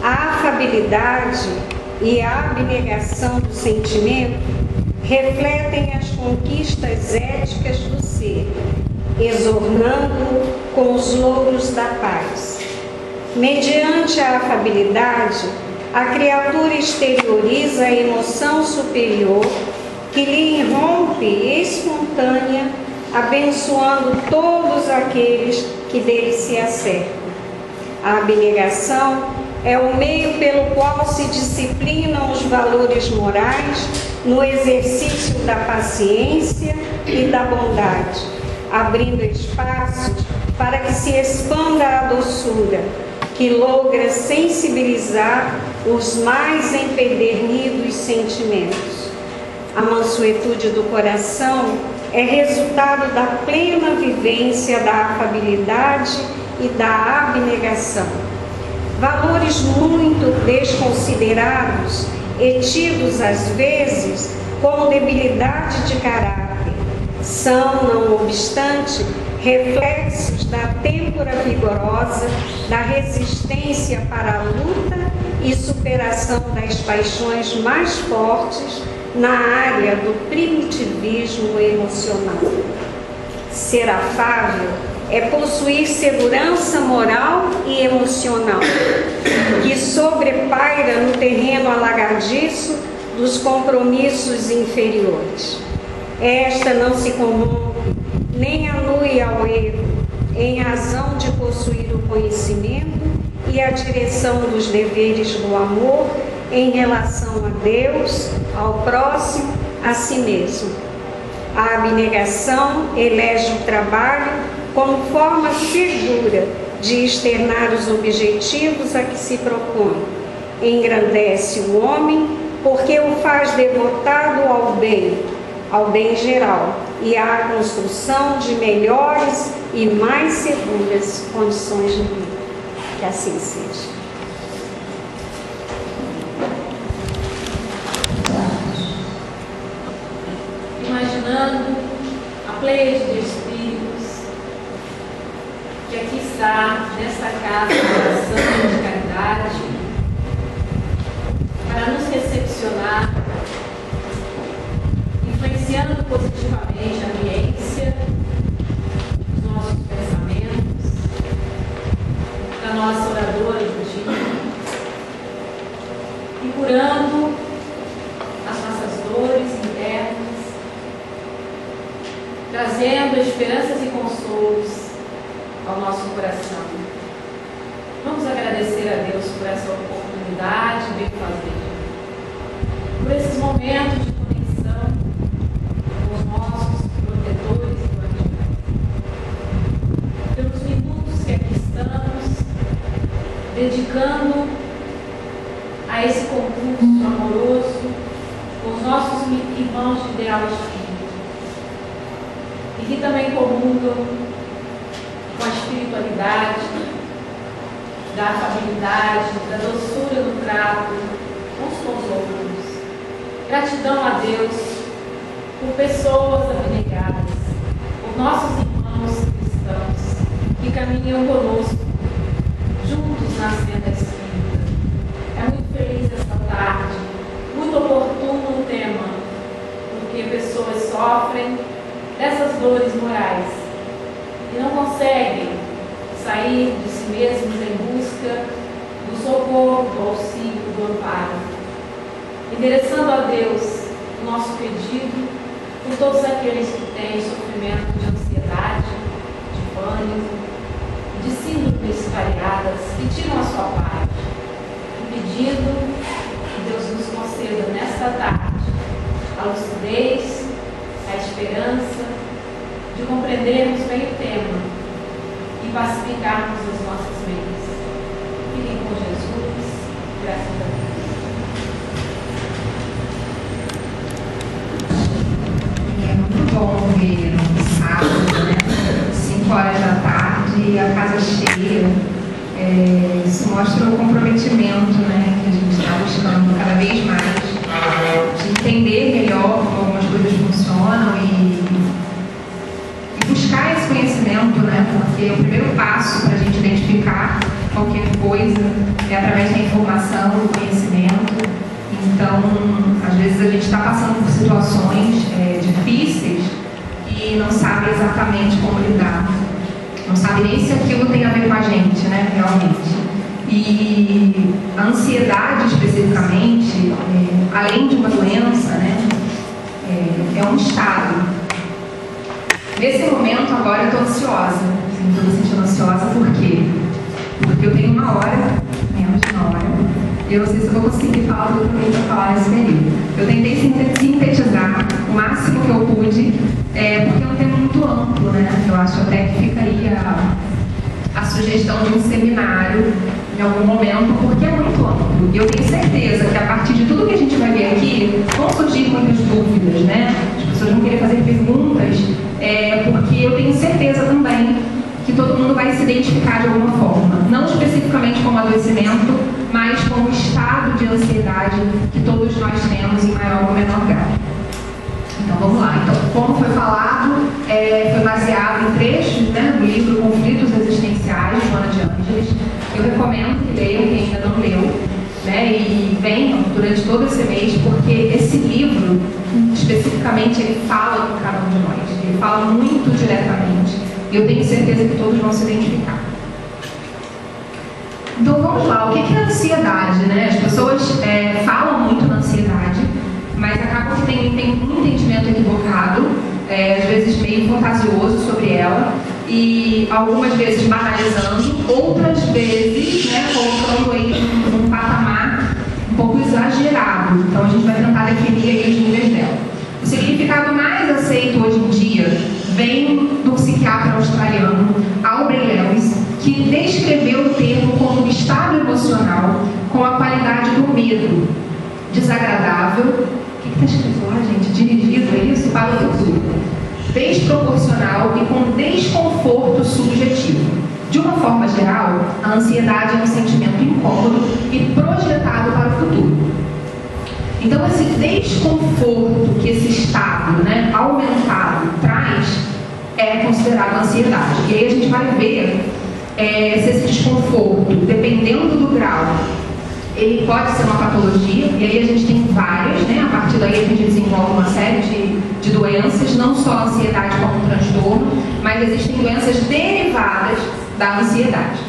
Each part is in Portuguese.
A afabilidade e a abnegação do sentimento refletem as conquistas éticas do ser, exornando com os louros da paz. Mediante a afabilidade, a criatura exterioriza a emoção superior que lhe irrompe espontânea, abençoando todos aqueles que dele se acercam. A abnegação é o meio pelo qual se disciplinam os valores morais no exercício da paciência e da bondade, abrindo espaços para que se expanda a doçura, que logra sensibilizar os mais empedernidos sentimentos. A mansuetude do coração é resultado da plena vivência da afabilidade e da abnegação. Valores muito desconsiderados e tidos às vezes como debilidade de caráter são, não obstante, reflexos da têmpora vigorosa, da resistência para a luta e superação das paixões mais fortes na área do primitivismo emocional. Ser afável é possuir segurança moral e emocional, que sobrepaira no terreno alagadiço dos compromissos inferiores. Esta não se corrompe, nem anui ao erro, em razão de possuir o conhecimento e a direção dos deveres do amor em relação a Deus, ao próximo, a si mesmo. A abnegação elege o trabalho como forma segura de externar os objetivos a que se propõe. Engrandece o homem porque o faz devotado ao bem geral e à construção de melhores e mais seguras condições de vida. Que assim seja. Imaginando a pleiade de espíritos que aqui está, nesta casa de oração e de caridade, para nos recepcionar, influenciando positivamente a ambiência dos nossos pensamentos, da nossa oradora do dia, e curando as nossas dores internas, trazendo esperanças e consolos ao nosso coração. Vamos agradecer a Deus por essa oportunidade de fazer, por esses momentos de conexão com os nossos protetores e guardiões, pelos minutos que aqui estamos dedicando a esse concurso amoroso com os nossos irmãos de ideal espírito, e que também comungam com a espiritualidade, da afabilidade, da doçura no trato uns com os outros. Gratidão a Deus por pessoas abnegadas, por nossos irmãos cristãos que caminham conosco, juntos na senda espírita. É muito feliz esta tarde, muito oportuno o tema, porque pessoas sofrem dessas dores morais e não conseguem sair de si mesmos em busca do socorro, do auxílio, do amparo. Endereçando a Deus o nosso pedido por todos aqueles que têm sofrimento de ansiedade, de pânico, de síndromes variadas que tiram a sua paz, e pedindo que Deus nos conceda nesta tarde a lucidez, a esperança de compreendermos bem o tema e pacificarmos as nossas mentes. Fiquem com Jesus, graças a Deus. É muito bom ver no sábado, né? 5 horas da tarde, a casa cheia. Isso mostra o comprometimento, né, que a gente está buscando cada vez mais de entender melhor como algumas coisas funcionam e buscar esse conhecimento é através da informação, do conhecimento. Então, às vezes a gente está passando por situações difíceis e não sabe exatamente como lidar. Não sabe nem se aquilo tem a ver com a gente, né, realmente. E a ansiedade, especificamente, além de uma doença, né, é um estado. Nesse momento, agora, eu estou ansiosa. Estou me sentindo ansiosa por quê? Porque eu tenho uma hora, menos de uma hora, e eu não sei se eu vou conseguir falar tudo que eu falar nesse período. Eu tentei sintetizar o máximo que eu pude, porque é um tema muito amplo, né? Eu acho até que fica aí a sugestão de um seminário em algum momento, porque é muito amplo. E eu tenho certeza que a partir de tudo que a gente vai ver aqui, vão surgir muitas dúvidas, né? As pessoas vão querer fazer perguntas, porque eu tenho certeza também que todo mundo vai se identificar de alguma forma. Não especificamente como adoecimento, mas como estado de ansiedade que todos nós temos em maior ou menor grau. Então vamos lá. Então, como foi falado, foi baseado em trechos, né, do livro Conflitos Existenciais, de Joana de Ângeles. Eu recomendo que leiam, quem ainda não leu, né, e venham durante todo esse mês, porque esse livro, especificamente, ele fala com cada um de nós. Ele fala muito diretamente. E eu tenho certeza que todos vão se identificar. Então vamos lá, o que é a ansiedade, né? As pessoas falam muito na ansiedade, mas acabam que tem um entendimento equivocado, às vezes meio fantasioso sobre ela, e algumas vezes banalizando, outras vezes, né, colocando aí num patamar um pouco exagerado. Então a gente vai tentar definir aí os níveis dela. O significado mais aceito hoje em dia vem do psiquiatra australiano Aubrey Lewis, que descreveu o termo como um estado emocional com a qualidade do medo, desagradável, o que está escrito lá, gente? Dirigido, é isso? Para o futuro. Desproporcional e com desconforto subjetivo. De uma forma geral, a ansiedade é um sentimento incômodo e projetado para o futuro. Então, esse desconforto que esse estado, né, aumentado traz é considerado ansiedade. E aí a gente vai ver se esse desconforto, dependendo do grau, ele pode ser uma patologia, e aí a gente tem várias, né? A partir daí a gente desenvolve uma série de doenças, não só a ansiedade como um transtorno, mas existem doenças derivadas da ansiedade.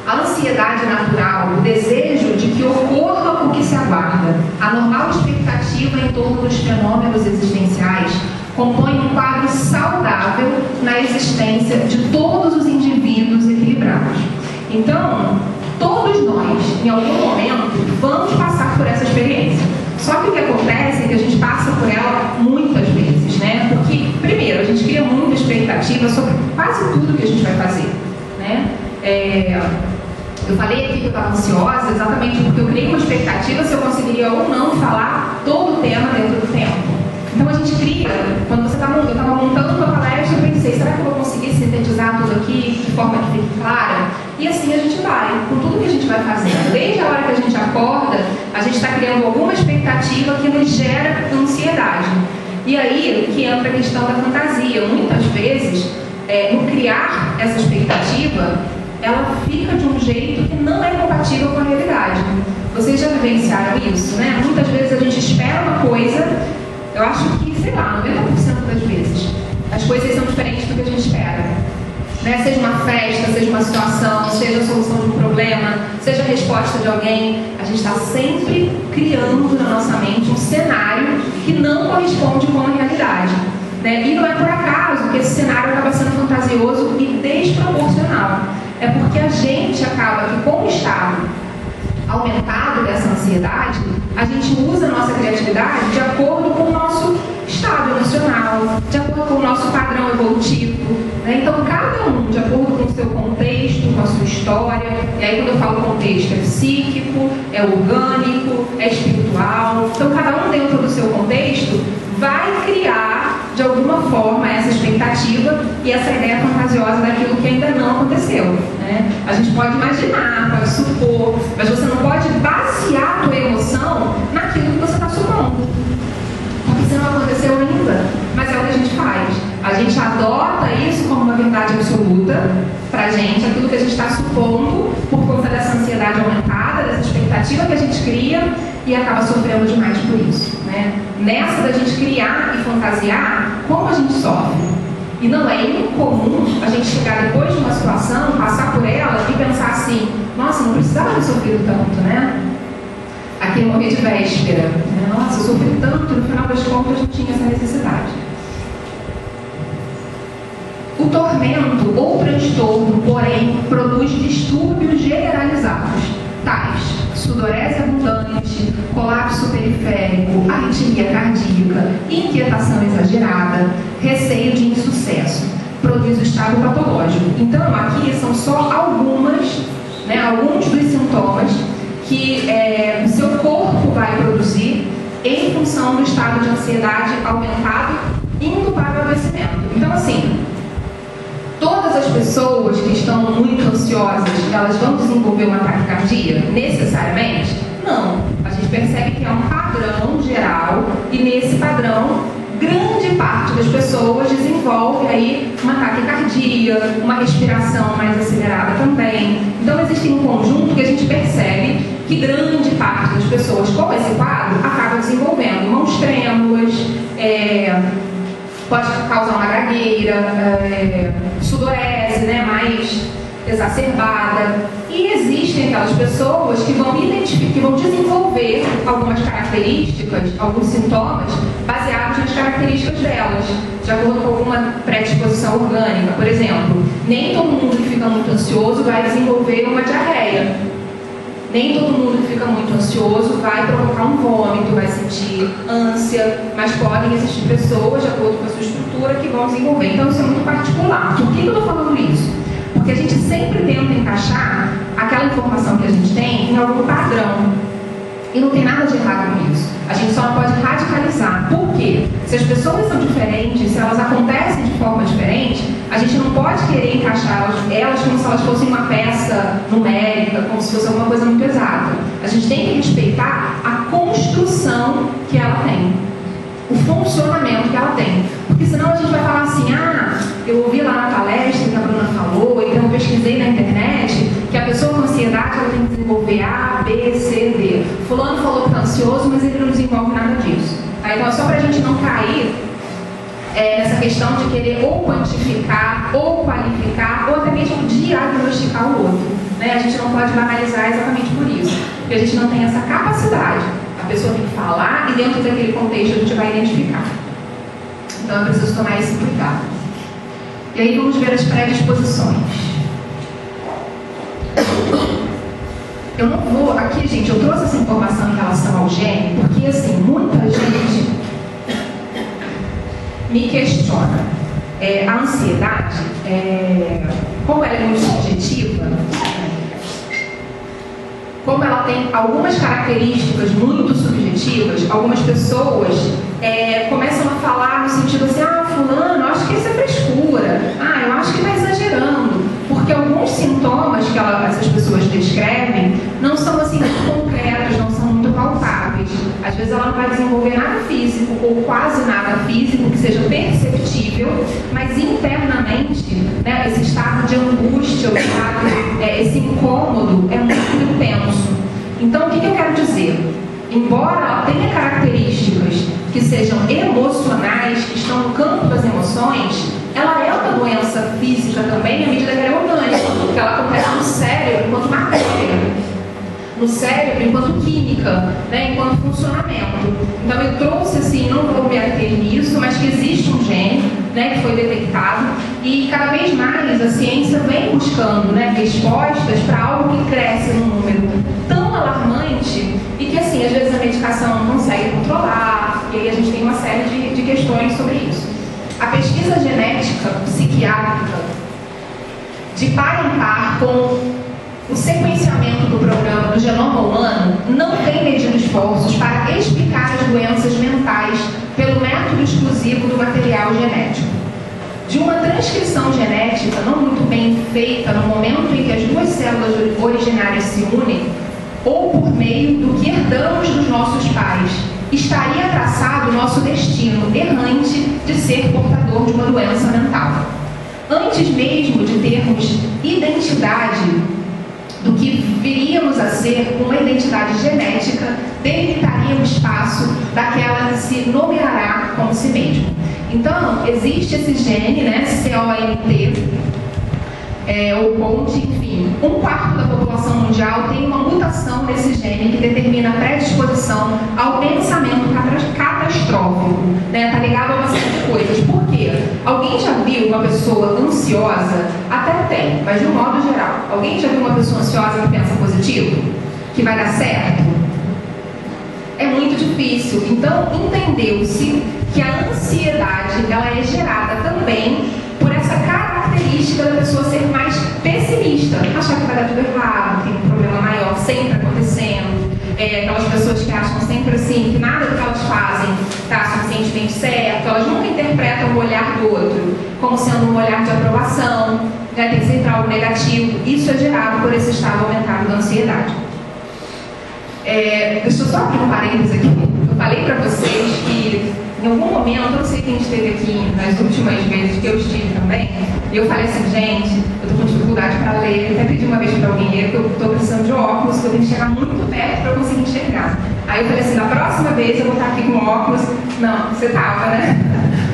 A ansiedade natural, o desejo de que ocorra o que se aguarda, a normal expectativa em torno dos fenômenos existenciais, compõe um quadro saudável na existência de todos os indivíduos equilibrados. Então, todos nós, em algum momento, vamos passar por essa experiência. Só que o que acontece é que a gente passa por ela muitas vezes, né? Porque, primeiro, a gente cria muita expectativa sobre quase tudo que a gente vai fazer, né? Eu falei aqui que eu estava ansiosa exatamente porque eu criei uma expectativa se eu conseguiria ou não falar todo o tema dentro do tempo. Então a gente cria, quando você eu estava montando uma palestra, eu pensei, será que eu vou conseguir sintetizar tudo aqui de forma que fique clara? E assim a gente vai, com tudo que a gente vai fazendo. Desde a hora que a gente acorda, a gente está criando alguma expectativa que nos gera ansiedade. E aí que entra a questão da fantasia. Muitas vezes, no criar essa expectativa, ela fica de um jeito que não é compatível com a realidade. Vocês já vivenciaram isso, né? Muitas vezes a gente espera uma coisa, eu acho que, sei lá, 90% das vezes, as coisas são diferentes do que a gente espera. Né? Seja uma festa, seja uma situação, seja a solução de um problema, seja a resposta de alguém, a gente está sempre criando na nossa mente um cenário que não corresponde com a realidade. Né? E não é por acaso que esse cenário acaba sendo fantasioso e desproporcional. É porque a gente acaba que, com o estado aumentado dessa ansiedade, a gente usa a nossa criatividade de acordo com o nosso estado emocional, de acordo com o nosso padrão evolutivo. Né? Então, cada um, de acordo com o seu contexto, com a sua história, e aí quando eu falo contexto, é psíquico, é orgânico, é espiritual. Então, cada um dentro do seu contexto vai criar, de alguma forma, essa expectativa e essa ideia fantasiosa daquilo que ainda não aconteceu. Né? A gente pode imaginar, pode supor, mas você não pode basear a tua emoção naquilo que você está supondo. Porque isso não aconteceu ainda, mas é o que a gente faz. A gente adota isso como uma verdade absoluta pra gente, aquilo que a gente está supondo expectativa que a gente cria e acaba sofrendo demais por isso, né? Nessa da gente criar e fantasiar, como a gente sofre. E não é incomum a gente chegar depois de uma situação, passar por ela e pensar assim, nossa, não precisava ter sofrido tanto, né? Aquele morrer de véspera, né? Nossa, eu sofri tanto, no final das contas não tinha essa necessidade. O tormento ou transtorno, porém, produz distúrbios generalizados, tais sudorese abundante, colapso periférico, arritmia cardíaca, inquietação exagerada, receio de insucesso. Produz o estado patológico. Então, aqui são só alguns dos sintomas que o seu corpo vai produzir em função do estado de ansiedade aumentado, indo para o adoecimento. Então, assim, todas as pessoas que estão muito ansiosas, elas vão desenvolver uma taquicardia? Necessariamente? Não. A gente percebe que é um padrão geral e nesse padrão, grande parte das pessoas desenvolve aí uma taquicardia, uma respiração mais acelerada também. Então existe um conjunto que a gente percebe que grande parte das pessoas com esse quadro acaba desenvolvendo mãos trêmulas, pode causar uma gagueira, sudorese, né, mais exacerbada. E existem aquelas pessoas que vão desenvolver algumas características, alguns sintomas, baseados nas características delas, de acordo com alguma predisposição orgânica. Por exemplo, nem todo mundo que fica muito ansioso vai desenvolver uma diarreia. Nem todo mundo que fica muito ansioso vai provocar um vômito, vai sentir ânsia, mas podem existir pessoas, de acordo com a sua estrutura, que vão desenvolver. Então, isso é muito particular. Por que eu estou falando isso? Porque a gente sempre tenta encaixar aquela informação que a gente tem em algum padrão. E não tem nada de errado com isso. A gente só não pode radicalizar. Por quê? Se as pessoas são diferentes, se elas acontecem de forma diferente, a gente não pode querer encaixar elas como se elas fossem uma peça numérica, como se fosse alguma coisa muito exata. A gente tem que respeitar a construção que ela tem, o funcionamento que ela tem. Porque senão a gente vai falar assim, eu ouvi lá na palestra que a Bruna falou, então eu pesquisei na internet que a pessoa com ansiedade ela tem que desenvolver A, B, C, D. Fulano falou que está ansioso, mas ele não desenvolve nada disso. Então é só para a gente não cair nessa questão de querer ou quantificar, ou qualificar, ou até mesmo diagnosticar o outro. Né? A gente não pode banalizar exatamente por isso, porque a gente não tem essa capacidade. A pessoa tem que falar e dentro daquele contexto a gente vai identificar. Então é preciso tomar esse cuidado. E aí vamos ver as predisposições. Eu não vou... Aqui, gente, eu trouxe essa informação em relação ao gene, porque, assim, muita gente me questiona. A ansiedade, como ela é muito subjetiva, como ela tem algumas características muito subjetivas, algumas pessoas começam a falar no sentido assim, fulano, acho que isso é frescura, eu acho que está exagerando, porque alguns sintomas que essas pessoas descrevem não são assim muito concretos, não são muito palpáveis. Às vezes ela não vai desenvolver nada físico ou quase nada físico que seja perceptível, mas internamente, né, esse estado de angústia, esse incômodo é muito intenso. Então, o que eu quero dizer? Embora ela tenha características que sejam emocionais, que estão no campo das emoções, ela é uma doença física também, à medida que ela é orgânica, porque ela acontece no cérebro enquanto matéria, no cérebro enquanto química, né, enquanto funcionamento. Então eu trouxe assim, não vou me ater nisso, mas que existe um gene, né, que foi detectado, e cada vez mais a ciência vem buscando, né, respostas para algo que cresce num número tão alarmante e que assim, às vezes a medicação não consegue controlar, e aí a gente tem uma série de questões sobre isso. A pesquisa genética psiquiátrica, de par em par com o sequenciamento do programa do genoma humano, não tem medido esforços para explicar as doenças mentais pelo método exclusivo do material genético. De uma transcrição genética não muito bem feita no momento em que as duas células originárias se unem, ou por meio do que herdamos dos nossos pais, estaria traçado o nosso destino errante de ser portador de uma doença mental. Antes mesmo de termos identidade do que viríamos a ser com uma identidade identidade genética delimitaria o espaço daquela que se nomeará como si mesmo. Então, existe esse gene, né, COMT, ou CONT, enfim, 1/4 da população mundial tem uma mutação nesse gene que determina a predisposição ao pensamento catastrófico, né? Tá ligado a uma série de coisas. Por quê? Alguém já viu uma pessoa ansiosa? Até tem, mas de um modo geral. Alguém já viu uma pessoa ansiosa que pensa positivo? Que vai dar certo? É muito difícil. Então, entendeu-se que a ansiedade ela é gerada também por essa característica da pessoa ser mais pessimista, achar que vai dar tudo errado, tem um problema maior sempre acontecendo, aquelas pessoas que acham sempre assim que nada do que elas fazem está suficientemente certo, elas nunca interpretam o olhar do outro como sendo um olhar de aprovação, né? Tem sempre algo negativo. Isso é gerado por esse estado aumentado da ansiedade. Deixa eu só abrir um parênteses aqui. Eu falei para vocês que em algum momento, eu não sei quem esteve aqui nas últimas vezes que eu estive também, e eu falei assim, gente, eu estou com dificuldade para ler, até pedi uma vez para alguém ler, porque eu estou precisando de óculos, que eu tenho que chegar muito perto para eu conseguir enxergar. Aí eu falei assim, na próxima vez eu vou estar aqui com óculos. Não, você estava, né?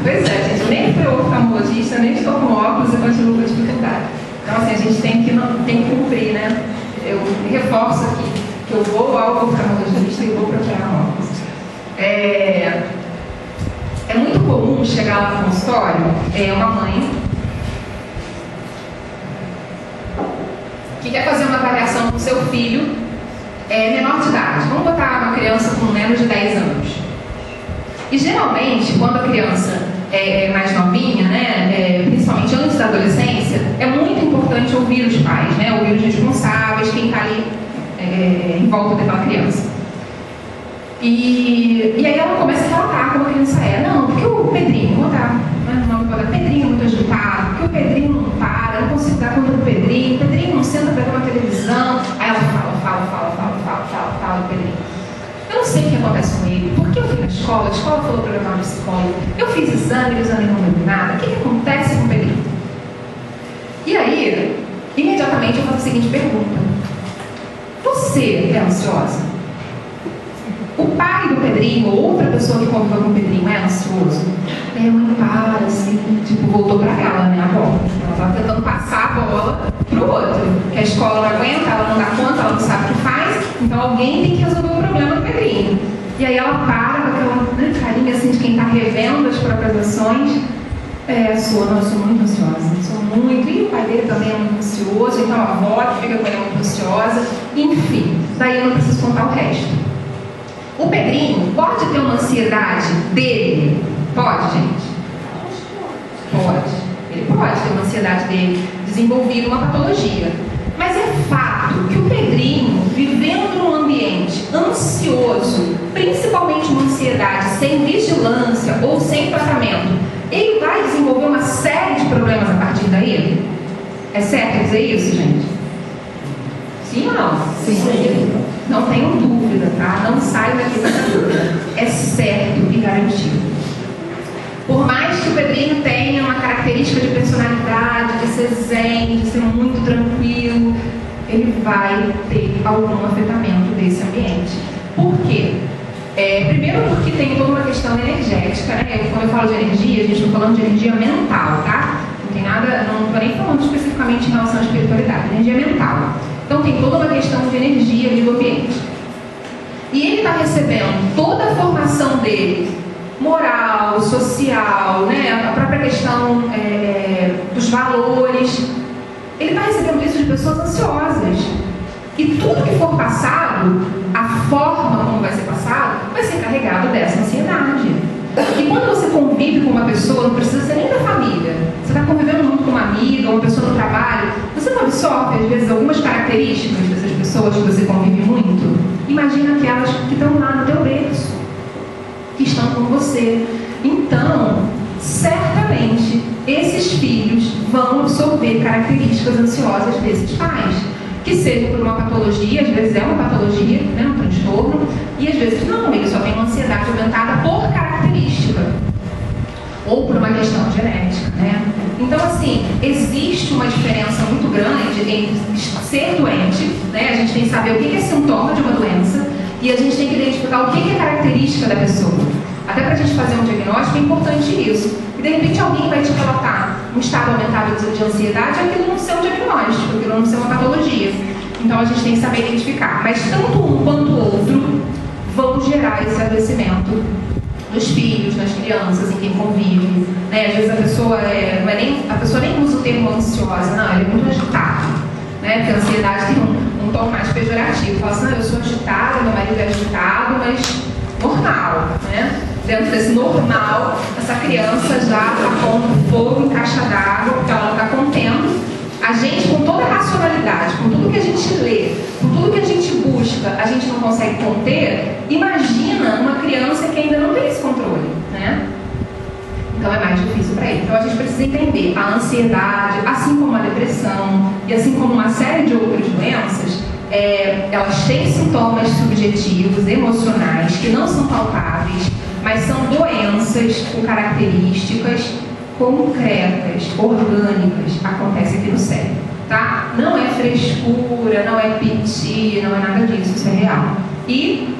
Pois é, gente, eu nem fui oftalmologista, nem estou com óculos e continuo com dificuldade. Então, assim, a gente tem que cumprir, né? Eu reforço aqui que eu vou ao oftalmologista e vou procurar óculos. É muito comum chegar lá no consultório, uma mãe que quer fazer uma avaliação com seu filho menor de idade. Vamos botar uma criança com menos de 10 anos. E geralmente, quando a criança é mais novinha, né, principalmente antes da adolescência, é muito importante ouvir os pais, né, ouvir os responsáveis, quem está ali em volta daquela criança. E aí ela começa a relatar como a criança é. Não, porque o Pedrinho, vou botar o nome para Pedrinho é muito agitado, porque o Pedrinho não para, eu não consigo dar conta do Pedrinho, o Pedrinho não senta para ver uma televisão. Aí ela fala do Pedrinho. Eu não sei o que acontece com ele, porque eu fui na escola, a escola falou para levar um psicólogo, eu fiz exame, o exame não deu nada, o que acontece com o Pedrinho? E aí, imediatamente eu faço a seguinte pergunta: você é ansiosa? O pai do Pedrinho, ou outra pessoa que conviveu com o Pedrinho, é ansioso? Aí a mãe para, assim, tipo, voltou para ela, né, a bola. Ela estava tentando passar a bola pro outro, que a escola não aguenta, ela não dá conta, ela não sabe o que faz, então alguém tem que resolver o problema do Pedrinho. E aí ela para com aquela, né, carinha assim de quem está revendo as próprias ações. Eu sou muito ansiosa, e o pai dele também é muito ansioso, então a avó que fica com ele é muito ansiosa, enfim, daí eu não preciso contar o resto. O Pedrinho pode ter uma ansiedade dele? Pode, gente? Pode. Ele pode ter uma ansiedade dele, desenvolver uma patologia. Mas é fato que o Pedrinho, vivendo num ambiente ansioso, principalmente uma ansiedade sem vigilância ou sem tratamento, ele vai desenvolver uma série de problemas a partir daí? É certo dizer isso, gente? Sim ou não? Sim. Não tenho dúvida, tá? Não saio daqui com essa dúvida. É certo e garantido. Por mais que o Pedrinho tenha uma característica de personalidade, de ser zen, de ser muito tranquilo, ele vai ter algum afetamento desse ambiente. Por quê? Primeiro porque tem toda uma questão energética, né? Quando eu falo de energia, a gente está falando de energia mental, tá? Não tem nada, não estou nem falando especificamente em relação à espiritualidade, energia mental. Então tem toda uma questão de energia ali do ambiente. E ele está recebendo toda a formação dele, moral, social, né? A própria questão dos valores. Ele está recebendo isso de pessoas ansiosas. E tudo que for passado, a forma como vai ser passado, vai ser carregado dessa ansiedade. E quando você convive com uma pessoa, não precisa ser nem da família, você está convivendo muito com uma amiga, uma pessoa no trabalho, você não absorve, às vezes, algumas características dessas pessoas que você convive muito? Imagina aquelas que estão lá no teu berço, que estão com você. Então, certamente, esses filhos vão absorver características ansiosas desses pais. Que seja por uma patologia, às vezes é uma patologia, né, um transtorno, e às vezes não, ele só tem uma ansiedade aumentada por característica, ou por uma questão genética, né? Então, assim, existe uma diferença muito grande entre ser doente, né? A gente tem saber o que é sintoma de uma doença e a gente tem que identificar o que é característica da pessoa. Até para a gente fazer um diagnóstico é importante isso. E de repente alguém vai te relatar um estado aumentado de ansiedade, aquilo não ser um diagnóstico, aquilo não ser uma patologia. Então a gente tem que saber identificar. Mas tanto um quanto o outro vão gerar esse adoecimento nos filhos, nas crianças, em quem convive. Né? Às vezes a pessoa a pessoa nem usa o termo ansiosa, não, ela é muito agitada. Né? Porque a ansiedade tem um tom mais pejorativo. Fala assim, não, eu sou agitada, meu marido é agitado, mas normal. Né? Dentro desse normal, essa criança já está com fogo em caixa d'água, porque ela está contendo. A gente, com toda a racionalidade, com tudo que a gente lê, com tudo que a gente busca, a gente não consegue conter. Imagina uma criança que ainda não tem esse controle, né? Então é mais difícil para ele. Então a gente precisa entender a ansiedade, assim como a depressão e assim como uma série de outras doenças, elas têm sintomas subjetivos, emocionais, que não são palpáveis, mas são doenças com características concretas, orgânicas, acontece aqui no cérebro, tá? Não é frescura, não é piti, não é nada disso, isso é real. E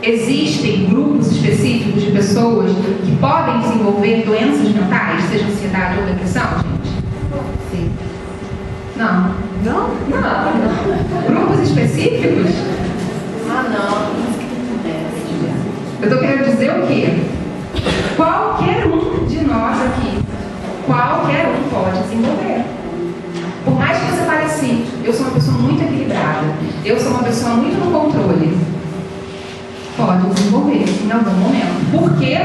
existem grupos específicos de pessoas que podem desenvolver doenças mentais, seja ansiedade ou depressão, gente? Sim. Não. Não? Não. Grupos específicos? Não. Eu estou querendo dizer o quê? Qualquer um de nós aqui, qualquer um pode desenvolver. Por mais que você fale assim, eu sou uma pessoa muito equilibrada, eu sou uma pessoa muito no controle, pode desenvolver em algum momento. Por quê?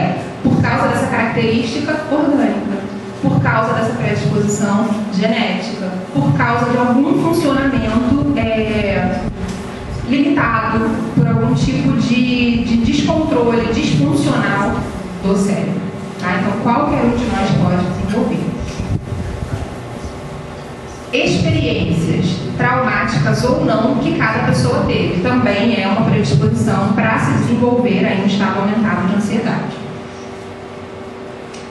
Por causa dessa característica orgânica, por causa dessa predisposição genética, por causa de algum funcionamento limitado, por algum tipo de descontrole disfuncional do cérebro. Tá? Então, qualquer um de nós pode desenvolver. Experiências traumáticas ou não que cada pessoa teve também é uma predisposição para se desenvolver aí um estado aumentado de ansiedade.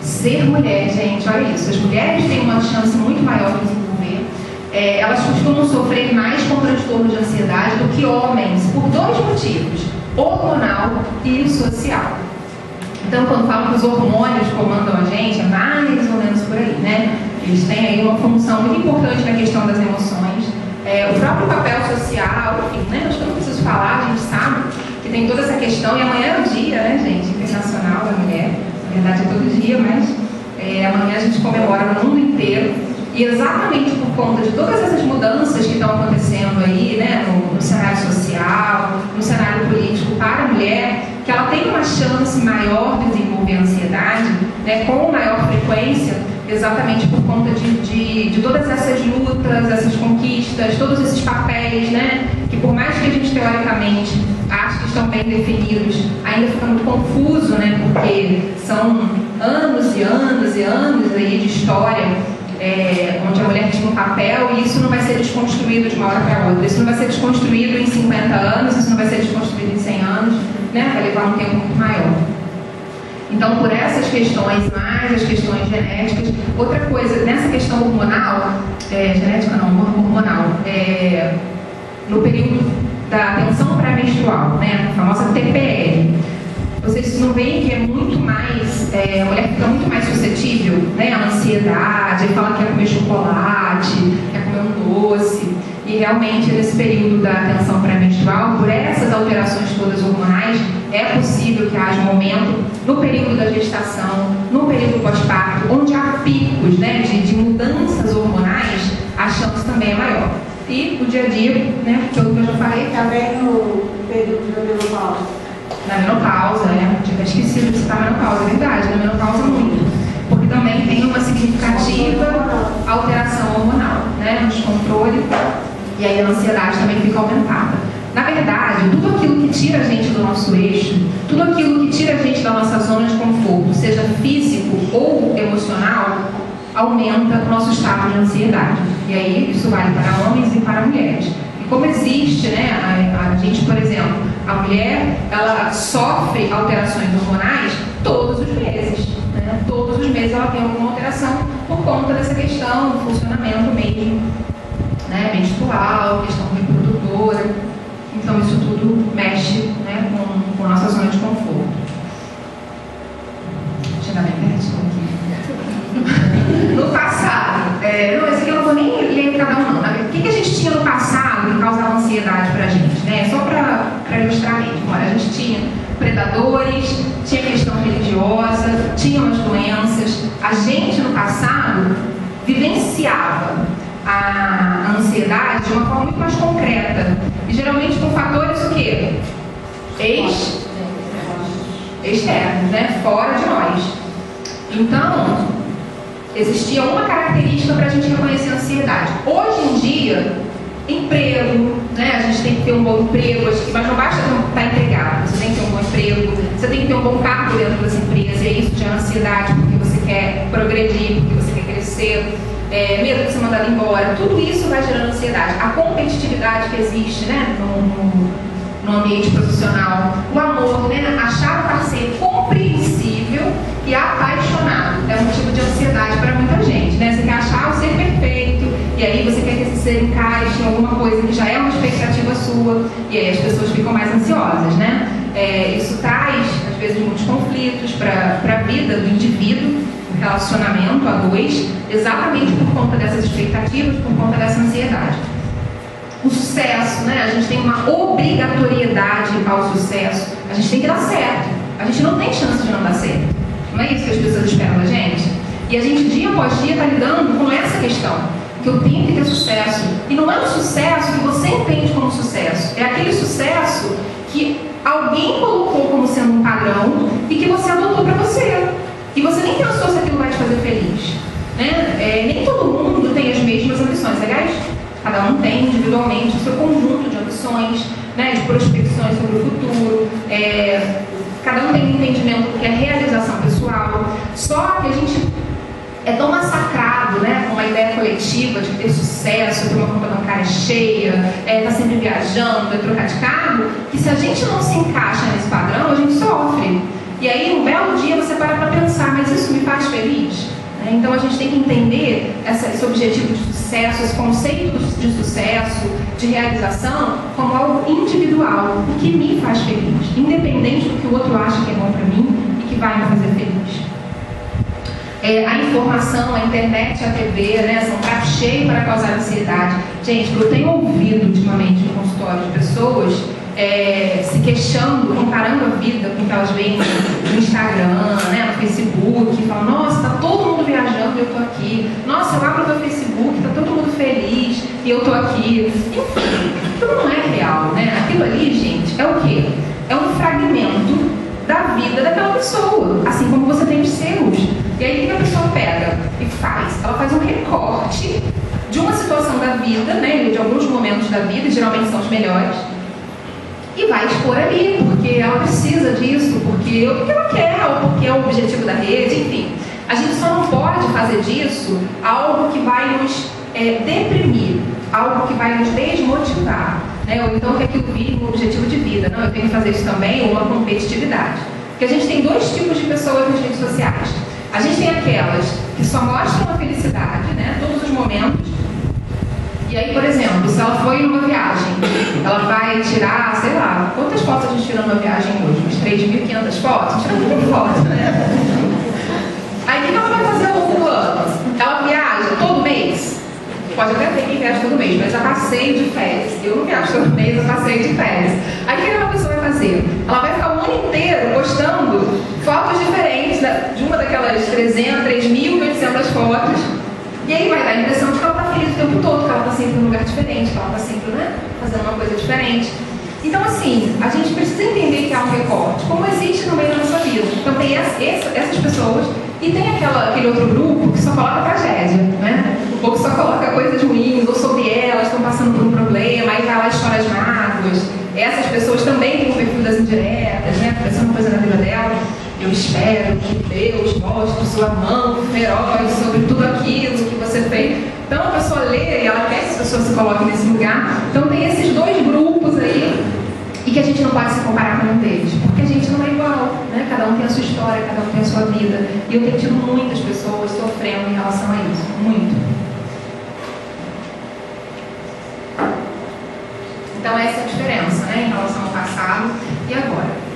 Ser mulher, gente, olha isso, as mulheres têm uma chance muito maior de desenvolver. Elas costumam sofrer mais com transtorno de ansiedade do que homens, por dois motivos: hormonal e social. Então, quando falam que os hormônios comandam a gente, é mais ou menos por aí, né? Eles têm aí uma função muito importante na questão das emoções. O próprio papel social, enfim, né? Acho que eu não preciso falar, a gente sabe que tem toda essa questão. E amanhã é o dia, né, gente, internacional da mulher. Na verdade é todo dia, mas amanhã a gente comemora no mundo inteiro. E exatamente por conta de todas essas mudanças que estão acontecendo aí, né, no cenário social, no cenário político para a mulher, que ela tem uma chance maior de desenvolver ansiedade, né, com maior frequência, exatamente por conta de todas essas lutas, essas conquistas, todos esses papéis, né, que por mais que a gente teoricamente ache que estão bem definidos, ainda fica muito confuso, né, porque são anos e anos e anos aí de história, onde a mulher tinha um papel, e isso não vai ser desconstruído de uma hora para outra. Isso não vai ser desconstruído em 50 anos, isso não vai ser desconstruído em 100 anos, né? Vai levar um tempo muito maior. Então, por essas questões, mais as questões genéticas, outra coisa, nessa questão hormonal, genética não, hormonal, no período da tensão pré-menstrual, né? A famosa TPM. Vocês não veem que é muito mais, a mulher fica muito mais suscetível, né, à ansiedade, fala que quer comer chocolate, quer comer um doce, e realmente nesse período da tensão pré-menstrual, por essas alterações todas hormonais, é possível que haja um aumento no período da gestação, no período pós-parto, onde há picos, né, de mudanças hormonais, a chance também é maior. E o dia a dia, né, pelo que eu já falei, também no período da menopausa. Na menopausa, né? Tinha esquecido de citar a menopausa, é verdade, na menopausa muito. Porque também tem uma significativa alteração hormonal, né? No descontrole, e aí a ansiedade também fica aumentada. Na verdade, tudo aquilo que tira a gente do nosso eixo, tudo aquilo que tira a gente da nossa zona de conforto, seja físico ou emocional, aumenta o nosso estado de ansiedade. E aí isso vale para homens e para mulheres. Como existe, né, a gente, por exemplo, a mulher, ela sofre alterações hormonais todos os meses, né? Todos os meses ela tem alguma alteração por conta dessa questão do funcionamento mesmo, né, menstrual, questão reprodutora. né? Só para ilustrar mesmo. Olha, a gente tinha predadores, tinha questão religiosa, tinha umas doenças. A gente, no passado, vivenciava a ansiedade de uma forma muito mais concreta. E geralmente com fatores o quê? Externos, né? Fora de nós. Então, existia uma característica para a gente reconhecer a ansiedade. Hoje em dia, emprego, né? A gente tem que ter um bom emprego, mas não basta estar empregado. Você tem que ter um bom emprego, você tem que ter um bom cargo dentro dessa empresa, e é isso gera ansiedade porque você quer progredir, porque você quer crescer, medo de ser mandado embora. Tudo isso vai gerando ansiedade. A competitividade que existe, né? No ambiente profissional, o amor, né? Achar um parceiro compreensível e apaixonado é um motivo de ansiedade para muita gente, né? Você quer achar o ser perfeito e aí você quer que esse ser encaixe em alguma coisa que já é uma expectativa sua e aí as pessoas ficam mais ansiosas, né? Isso traz, às vezes, muitos conflitos para a vida do indivíduo, o relacionamento a dois, exatamente por conta dessas expectativas, por conta dessa ansiedade. O sucesso, né? A gente tem uma obrigatoriedade ao sucesso. A gente tem que dar certo. A gente não tem chance de não dar certo. Não é isso que as pessoas esperam da gente? E a gente, dia após dia, está lidando com essa questão. Que eu tenho que ter sucesso. E não é um sucesso que você entende como sucesso. É aquele sucesso que alguém colocou como sendo um padrão e que você adotou para você. E você nem pensou se aquilo vai te fazer feliz. Né? Nem todo mundo tem as mesmas ambições, legais? Cada um tem individualmente o seu conjunto de ambições, né, de prospecções sobre o futuro. Cada um tem um entendimento do que é realização pessoal. Só que a gente é tão massacrado, né, com uma ideia coletiva de ter sucesso, ter uma conta bancária cheia, tá sempre viajando, trocar de carro, que se a gente não se encaixa nesse padrão, a gente sofre. E aí, um belo dia, você para pensar, mas isso me faz feliz? Então a gente tem que entender esse objetivo de sucesso, esse conceito de sucesso, de realização, como algo individual, o que me faz feliz, independente do que o outro acha que é bom para mim e que vai me fazer feliz. A informação, a internet, a TV, né, são prato cheio para causar ansiedade. Gente, eu tenho ouvido ultimamente no consultório de pessoas se queixando, comparando a vida com o que elas veem no Instagram, né, no Facebook, e falam, nossa, está todo mundo viajando e eu estou aqui. Nossa, eu abro o meu Facebook, está todo mundo feliz e eu estou aqui. Enfim, aquilo não é real, né? Aquilo ali, gente, é o quê? É um fragmento da vida daquela pessoa, assim como você tem os seus. E aí o que a pessoa pega e faz? Ela faz um recorte de uma situação da vida, né, de alguns momentos da vida, geralmente são os melhores, e vai expor ali, porque ela precisa disso, porque ela quer, ou porque é o objetivo da rede, enfim. A gente só não pode fazer disso algo que vai nos deprimir, algo que vai nos desmotivar, né? Ou então que aquilo vire um objetivo de vida. Não, eu tenho que fazer isso também, ou uma competitividade. Porque a gente tem dois tipos de pessoas nas redes sociais. A gente tem aquelas que só mostram a felicidade, né? Todos os momentos. E aí, por exemplo, se ela foi numa viagem, ela vai tirar, sei lá, quantas fotos a gente tirou numa viagem hoje? Umas 3.500 fotos? A gente tirou muita foto, né? Aí o que ela vai fazer ao longo do ano? Ela viaja todo mês? Pode até ter quem viaja todo mês, mas eu passeio de férias. Eu não viajo todo mês, eu passeio de férias. Aí o que aquela pessoa vai fazer? Ela vai ficar o ano inteiro postando fotos diferentes de uma daquelas 3.800 fotos. E aí vai dar a impressão de que ela está feliz o tempo todo, que ela está sempre em um lugar diferente, que ela está sempre, né, fazendo uma coisa diferente. Então, assim, a gente precisa entender que há um recorte, como existe no meio da nossa vida. Então, tem essas pessoas e tem aquele outro grupo que só coloca tragédia, né? Ou que só coloca coisas ruins, ou sobre elas, estão passando por um problema, aí vai lá e chora as mágoas. Essas pessoas também têm um perfil das indiretas, né? Acontecendo uma coisa na vida dela. Eu espero que Deus mostre sua mão feroz sobre tudo aquilo que você fez. Então a pessoa lê e ela quer que as pessoas se coloquem nesse lugar. Então tem esses dois grupos aí e que a gente não pode se comparar com nenhum deles, porque a gente não é igual, né? Cada um tem a sua história, cada um tem a sua vida. E eu tenho tido muitas pessoas sofrendo em relação a isso, muito. Então essa é a diferença, né, em relação ao passado e agora.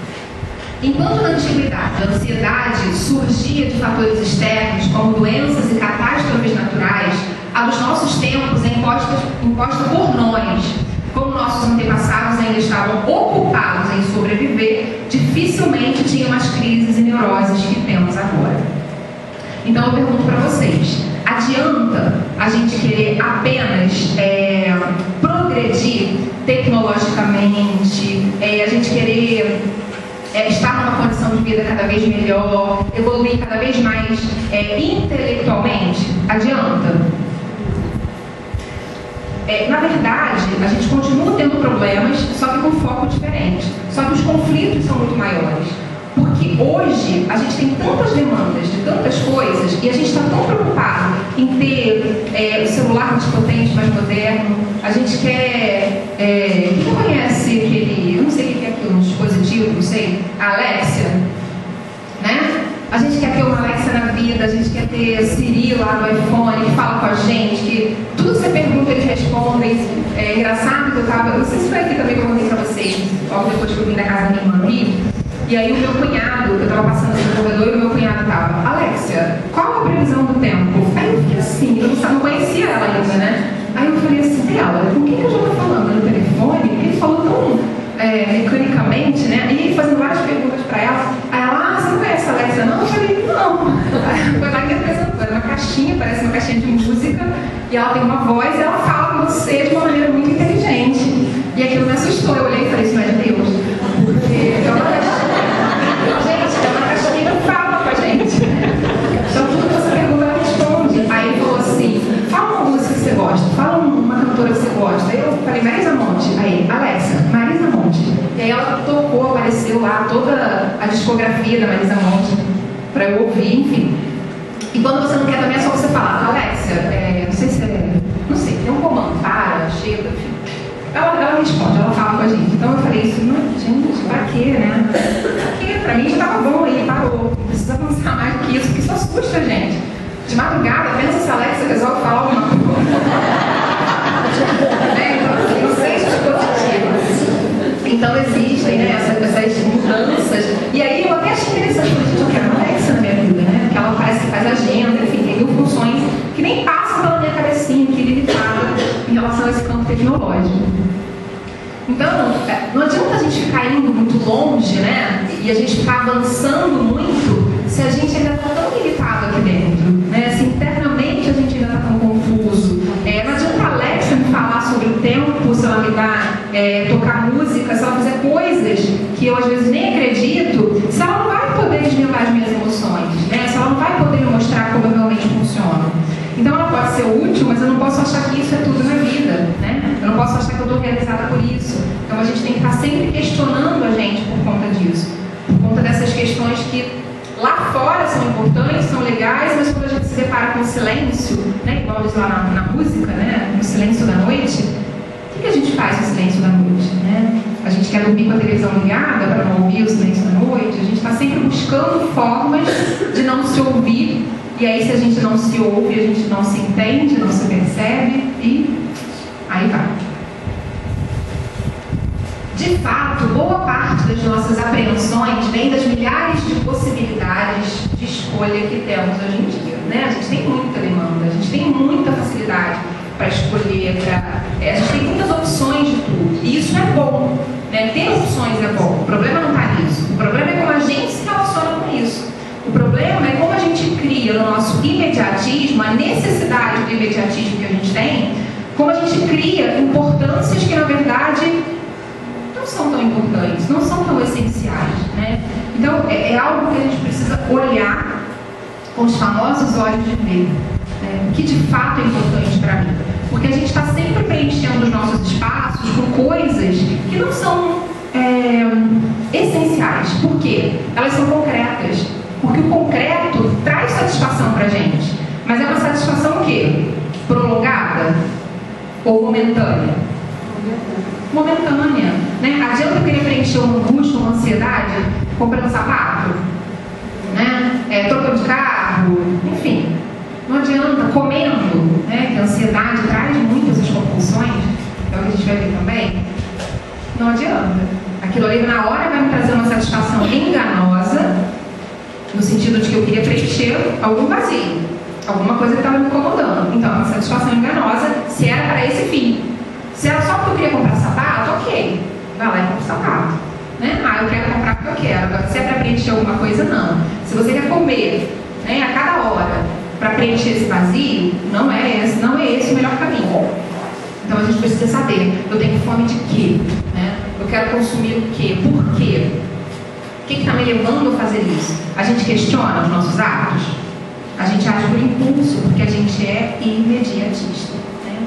Enquanto na antiguidade a ansiedade surgia de fatores externos, como doenças e catástrofes naturais, a dos nossos tempos é imposta por nós, como nossos antepassados ainda estavam estavam ocupados em sobreviver, dificilmente tinham as crises e neuroses que temos agora. Então eu pergunto para vocês, adianta a gente querer apenas progredir tecnologicamente, a gente querer estar numa condição de vida cada vez melhor, evoluir cada vez mais intelectualmente? Adianta? Na verdade, a gente continua tendo problemas, só que com foco diferente. Só que os conflitos são muito maiores. Porque hoje a gente tem tantas demandas de tantas coisas e a gente está tão preocupado em ter o celular mais potente, mais moderno. A gente quer... quem conhece aquele... eu não sei o que é aquilo, um dispositivo, não sei, a Alexia, né? A gente quer ter uma Alexa na vida, a gente quer ter Siri lá no iPhone, que fala com a gente, que tudo que você pergunta eles respondem. É engraçado que eu tava, não sei se foi aqui também que eu contei pra vocês, logo depois que eu vim da casa da minha irmã aqui, e aí o meu cunhado, eu tava passando no corredor e o meu cunhado tava, Alexia, qual a previsão do tempo? Aí eu fiquei assim, eu não conhecia ela ainda, né? Aí eu falei assim, dela, com quem que eu já tô falando no telefone? Porque ele falou tão mecanicamente, né? E ele fazendo várias perguntas pra ela. Aí ela, você não conhece a Alexia, não? Eu falei, não. Foi lá que apresentou, era uma caixinha, parece uma caixinha de música, e ela tem uma voz e ela fala com você de uma maneira muito inteligente. E aquilo me assustou, eu olhei e falei, isso não é de Deus. Porque é uma caixinha. Gente, é uma caixinha que fala com a gente. Então tudo que você pergunta, ela responde. Aí ele falou assim, fala uma música que você gosta, fala uma cantora que você gosta. Aí eu falei, Marisa Monte. Aí, Alexa, Marisa Monte. E aí ela tocou, apareceu lá toda a discografia da Marisa Monte para eu ouvir, enfim. E quando você não quer também é só você falar, Alexia, não sei se não sei, tem um comando, para, chega, enfim. Ela responde, ela fala com a gente. Então eu falei isso, gente, pra quê, né? Pra quê? Pra mim já tava bom aí, parou. Não precisa avançar mais do que isso, porque isso assusta a gente. De madrugada, pensa se a Alexia resolve falar alguma coisa. Não sei se então existem, né, essas mudanças. E aí eu até achei interessante, eu quero uma Alexa na minha vida, né? Porque ela parece que faz agenda, enfim, tem mil funções que nem passam pela minha cabecinha aqui limitada em relação a esse campo tecnológico. Então, não adianta a gente ficar indo muito longe, né? E a gente ficar avançando muito se a gente ainda está tão limitado aqui dentro, né? Se internamente a gente ainda está tão confuso. Não adianta a Alexa me falar sobre o tempo, se ela me dá tocar música, se ela fizer coisas que eu às vezes nem acredito, se ela não vai poder desvendar as minhas emoções, né? Se ela não vai poder me mostrar como eu realmente funciono. Então ela pode ser útil, mas eu não posso achar que isso é tudo na vida, né? Eu não posso achar que eu estou realizada por isso. Então a gente tem que estar sempre questionando a gente por conta disso, por conta dessas questões que lá fora são importantes, são legais, mas quando a gente se depara com o silêncio, né? Igual diz lá na música, né? No silêncio da noite, o que a gente faz no silêncio da noite, né? A gente quer dormir com a televisão ligada para não ouvir o silêncio da noite, a gente está sempre buscando formas de não se ouvir. E aí, se a gente não se ouve, a gente não se entende, não se percebe e aí vai. De fato, boa parte das nossas apreensões vem das milhares de possibilidades de escolha que temos hoje em dia, né? A gente tem muita demanda, a gente tem muita facilidade para escolher, a gente tem muitas opções de tudo. E isso é bom, né? Ter opções é bom. O problema não está nisso. O problema é como a gente se relaciona com isso. O problema é como a gente cria no nosso imediatismo, a necessidade do imediatismo que a gente tem, como a gente cria importâncias que, na verdade, não são tão importantes, não são tão essenciais, né? Então, é algo que a gente precisa olhar com os famosos olhos de ver, né? O que de fato é importante para mim. Porque a gente está sempre preenchendo os nossos espaços com coisas que não são essenciais. Por quê? Elas são concretas. Porque o concreto traz satisfação para a gente. Mas é uma satisfação o quê? Prolongada? Ou momentânea? Momentânea. Né? Adianta eu querer preencher uma angústia, uma ansiedade, comprando sapato? Né? Trocando de carro? Enfim. Não adianta. Comendo, né? Que a ansiedade traz muitas essas compulsões. É o que a gente vai ver também. Não adianta. Aquilo ali na hora vai me trazer uma satisfação enganosa, no sentido de que eu queria preencher algum vazio, alguma coisa que estava me incomodando. Então, é uma satisfação enganosa se era para esse fim. Se era só porque eu queria comprar sapato, ok. Vai lá e compra porque eu quero. Agora, se é para preencher alguma coisa, não. Se você quer comer, né, a cada hora para preencher esse vazio, não é esse o melhor caminho. Então a gente precisa saber, eu tenho fome de quê? Né? Eu quero consumir o quê? Por quê? O que está me levando a fazer isso? A gente questiona os nossos atos? A gente age por impulso, porque a gente é imediatista. Né?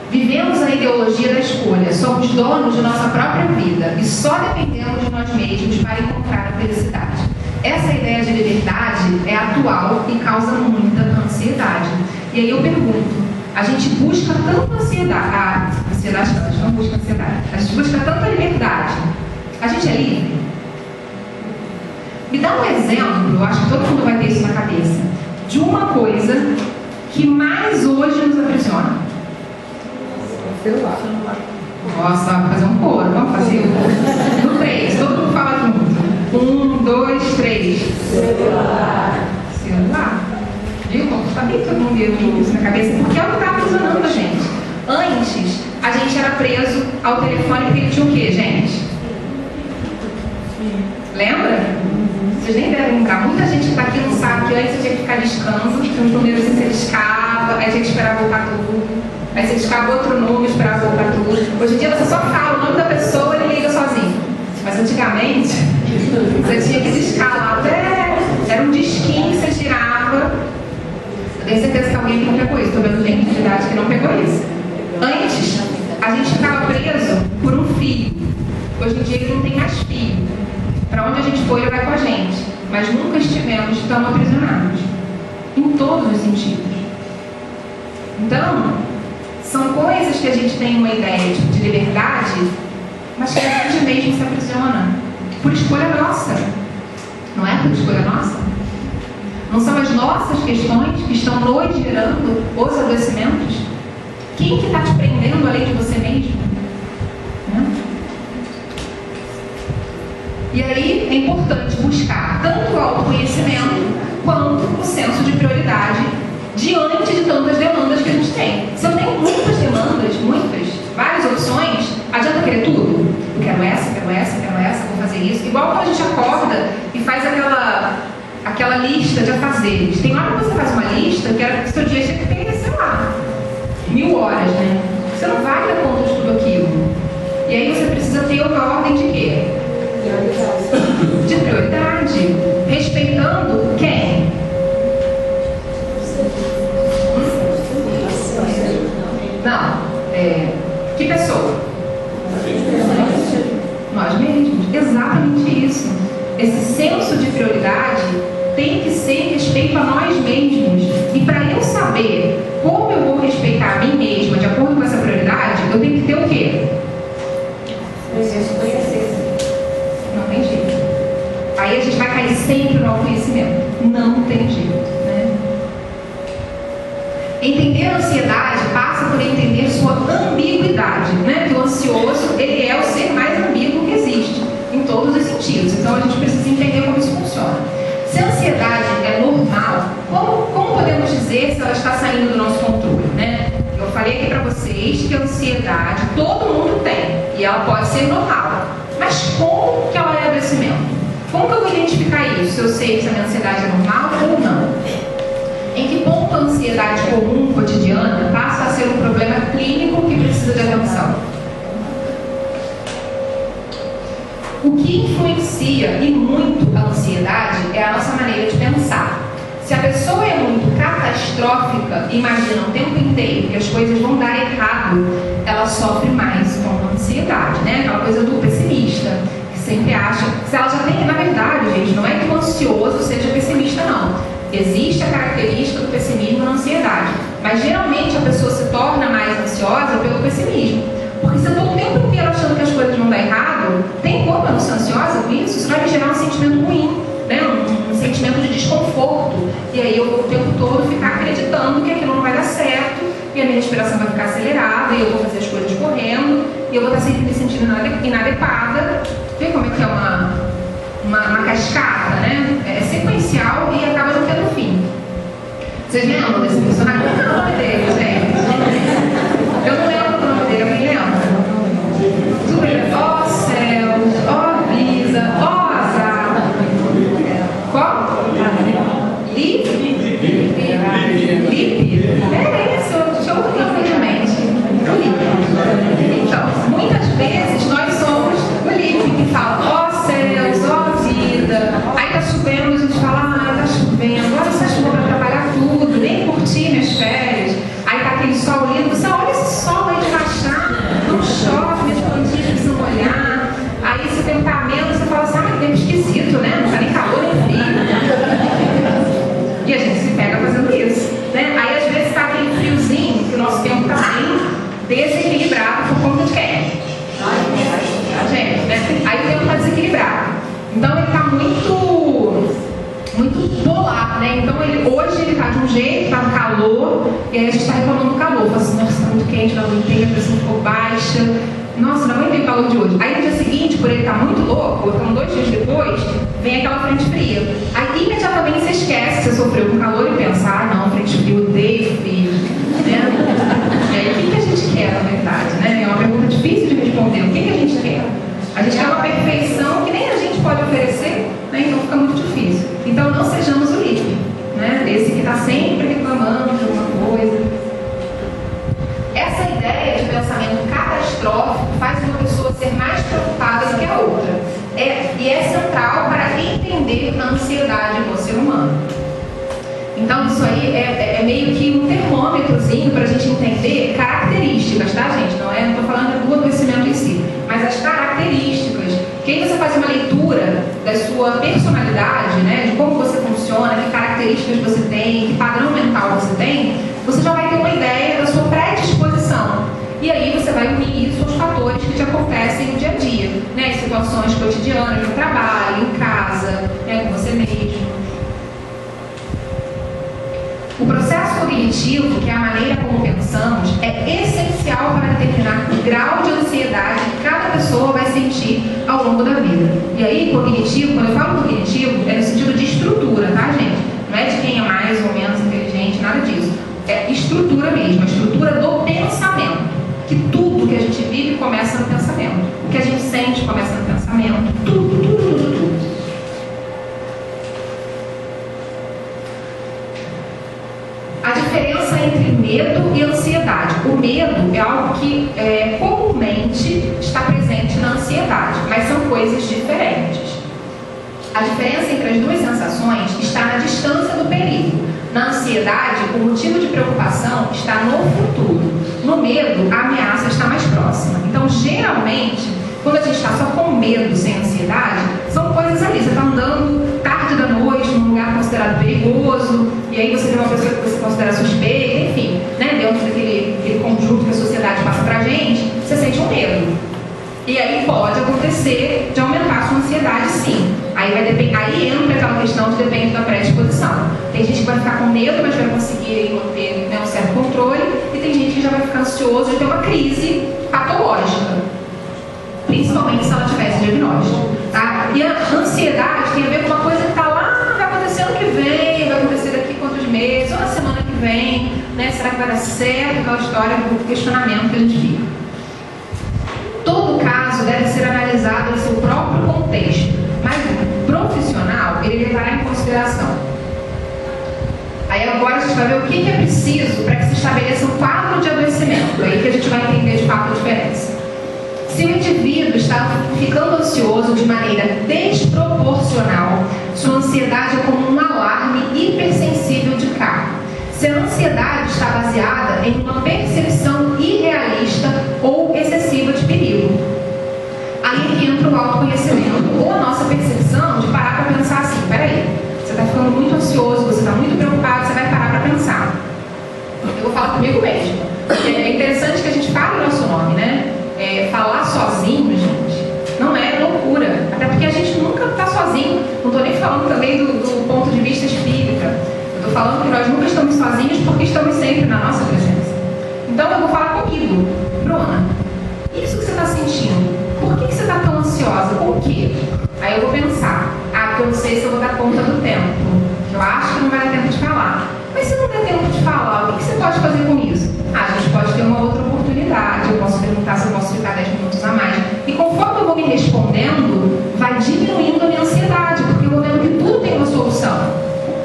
Vivemos a ideologia da escolha, somos donos de nossa própria vida e só dependemos de nós mesmos para encontrar a felicidade. Essa ideia de liberdade é atual e causa muita ansiedade. E aí eu pergunto, a gente busca tanto ansiedade, a gente não busca ansiedade, a gente busca tanta liberdade, a gente é livre? Me dá um exemplo, eu acho que todo mundo vai ter isso na cabeça, de uma coisa que mais hoje nos aprisiona. Celular. Nossa, vamos fazer um coro, vamos fazer no 3, todo mundo fala junto. 1, 2, 3. Celular. Viu? Sabia que todo mundo ia ter isso na cabeça? Porque é o que está aprisionando a gente. Antes, a gente era preso ao telefone porque ele tinha o quê, gente? Lembra? Vocês nem devem lembrar. Muita gente que está aqui não sabe que antes você tinha que ficar discando. Então, primeiro você discava, aí tinha que esperar voltar tudo. Aí você discava outro número, esperava voltar tudo. Hoje em dia você só fala o nome da pessoa e ele liga sozinho. Mas antigamente, você tinha que discar lá até... Era um disquinho que você tirava. Eu tenho certeza que alguém que não pegou isso. Estou vendo gente de idade que não pegou isso. Antes, a gente ficava preso por um fio. Hoje em dia ele não tem mais fio. Para onde a gente for, ele vai com a gente. Mas nunca estivemos tão aprisionados. Em todos os sentidos. Então, são coisas que a gente tem uma ideia de liberdade, mas que a gente mesmo se aprisiona. Por escolha nossa. Não é por escolha nossa? Não são as nossas questões que estão nos gerando os adoecimentos? Quem que está te prendendo além de você mesmo? Né? E aí é importante buscar tanto o autoconhecimento quanto o senso de prioridade diante de tantas demandas que a gente tem. Se eu tenho muitas demandas, várias opções, adianta querer tudo? Eu quero essa, vou fazer isso. Igual quando a gente acorda e faz aquela lista de afazeres. Tem hora que você faz uma lista que era que seu dia tinha que ter, sei lá, 1000 horas, né? Você não vai dar conta de tudo aquilo. E aí você precisa ter uma ordem de quê? De prioridade. Respeitando quem? Não. Que pessoa? Nós mesmos. Exatamente isso. Esse senso de prioridade tem que ser em respeito a nós mesmos. E para eu saber como eu vou respeitar a mim mesma de acordo com essa prioridade, eu tenho que ter o quê? Não tem jeito. Aí a gente vai cair sempre no autoconhecimento. Não tem jeito, né? Entender a ansiedade passa por entender sua ambiguidade, né? Que o ansioso, ele é o ser mais ambíguo que existe, em todos os sentidos. Então a gente precisa entender como isso funciona. Se a ansiedade é normal, como podemos dizer se ela está saindo do nosso controle, né? Eu falei aqui para vocês que a ansiedade todo mundo tem, e ela pode ser normal. Mas como que ela é adoecimento? Como que eu vou identificar isso? Se eu sei se a minha ansiedade é normal ou não? Em que ponto a ansiedade comum, cotidiana, passa a ser um problema clínico que precisa de atenção? O que influencia e muito a ansiedade é a nossa maneira de pensar. Se a pessoa é muito catastrófica e imagina o tempo inteiro que as coisas vão dar errado, ela sofre mais com a ansiedade, né? Aquela coisa do pessimista, que sempre acha... Se ela já tem, na verdade, gente, não é que o ansioso seja pessimista, não. Existe a característica do pessimismo na ansiedade, mas geralmente a pessoa se torna mais ansiosa pelo pessimismo. Porque se eu estou o tempo inteiro achando que as coisas vão dar errado, tem como eu não ser ansiosa com isso? Isso vai me gerar um sentimento ruim, né? Um sentimento de desconforto. E aí eu vou o tempo todo ficar acreditando que aquilo não vai dar certo, e a minha respiração vai ficar acelerada, e eu vou fazer as coisas correndo, e eu vou estar sempre me sentindo inadequada. Vê como é que é uma cascata, né? É sequencial e acaba não tendo fim. Vocês lembram desse personagem? Qual é o nome dele, gente? Eu não lembro o nome dele, alguém lembra? Ó céu! né? Então hoje ele tá de um jeito, tá no calor, e aí a gente tá reclamando do calor. Fala assim, nossa, tá muito quente, não aguentei, a pressão ficou baixa. Nossa, não aguentei o calor de hoje. Aí no dia seguinte, por ele estar muito louco, então 2 dias depois, vem aquela frente fria. Aí imediatamente você esquece que você sofreu com calor e pensa, não, frente fria, odeio frio, né? E aí o que a gente quer, na verdade, né? É uma pergunta difícil de responder. O que a gente quer? A gente quer uma perfeição que nem a gente pode oferecer, né? Então fica muito difícil. Então não sejamos o líder, né? Esse que está sempre reclamando de alguma coisa. Essa ideia de pensamento catastrófico faz uma pessoa ser mais preocupada do que a outra. E é central para entender a ansiedade do ser humano. Então isso aí é meio que um termômetrozinho para a gente entender características, tá, gente? Não estou falando do adoecimento em si, mas as características. Que aí você faz uma leitura da sua personalidade, né? De como você funciona, que características você tem, que padrão mental você tem, você já vai ter uma ideia da sua predisposição. E aí você vai unir isso aos fatores que te acontecem no dia a dia, né? Em situações cotidianas, no trabalho, em casa, né? Com você mesmo. O processo cognitivo, que é a maneira como pensamos, é essencial para determinar o grau de ansiedade que cada pessoa vai sentir ao longo da vida. E aí, cognitivo, quando eu falo cognitivo, é no sentido de estrutura, tá, gente? Não é de quem é mais ou menos inteligente, nada disso. É estrutura mesmo, a estrutura do pensamento. Que tudo que a gente vive começa no pensamento. O que a gente sente começa no pensamento. Tudo. A diferença entre medo e ansiedade. O medo é algo que comumente está presente na ansiedade, mas são coisas diferentes. A diferença entre as duas sensações está na distância do perigo. Na ansiedade, o motivo de preocupação está no futuro. No medo, a ameaça está mais próxima. Então, geralmente, quando a gente está só com medo, sem ansiedade, são coisas ali. Você está andando tarde da noite, num lugar considerado perigoso, e aí você vê uma pessoa que você considera suspeita, enfim, né? Dentro daquele conjunto que a sociedade passa pra gente, você sente um medo. E aí pode acontecer de aumentar a sua ansiedade, sim. Aí entra aquela questão de depende da predisposição. Tem gente que vai ficar com medo, mas vai conseguir manter, né, um certo controle, e tem gente que já vai ficar ansioso de ter uma crise patológica, principalmente se ela tiver esse diagnóstico. Tá? E a ansiedade tem a ver com uma coisa que está lá, vai acontecer ano que vem, vai acontecer daqui quantos meses, ou na semana que vem, né? Será que vai dar certo? Aquela história do questionamento que a gente fica. Todo caso deve ser analisado em seu próprio contexto, mas o profissional, ele levará em consideração. Aí agora a gente vai ver o que é preciso para que se estabeleça um quadro de adoecimento, aí que a gente vai entender de fato a diferença. Se o indivíduo está ficando ansioso de maneira desproporcional, sua ansiedade é como um alarme hipersensível de carro. Se a ansiedade está baseada em uma percepção irrealista ou excessiva de perigo, aí que entra o autoconhecimento ou a nossa percepção de parar para pensar assim, peraí, você está ficando muito ansioso, você está muito preocupado, você vai parar para pensar. Eu vou falar comigo mesmo. É interessante que a gente fale o nosso nome, né? Falar sozinho, gente, não é loucura. Até porque a gente nunca está sozinho. Não estou nem falando também do ponto de vista espírita. Eu estou falando que nós nunca estamos sozinhos porque estamos sempre na nossa presença. Então eu vou falar comigo. Bruna, isso que você está sentindo, por que você está tão ansiosa? Por quê? Aí eu vou pensar, porque eu não sei se eu vou dar conta do tempo. Eu acho que não vai dar tempo de falar. Mas se não der tempo de falar, o que você pode fazer com isso? A gente pode ter uma outra oportunidade, eu posso perguntar se eu posso ficar 10 minutos a mais. E conforme eu vou me respondendo, vai diminuindo a minha ansiedade, porque eu vou vendo que tudo tem uma solução.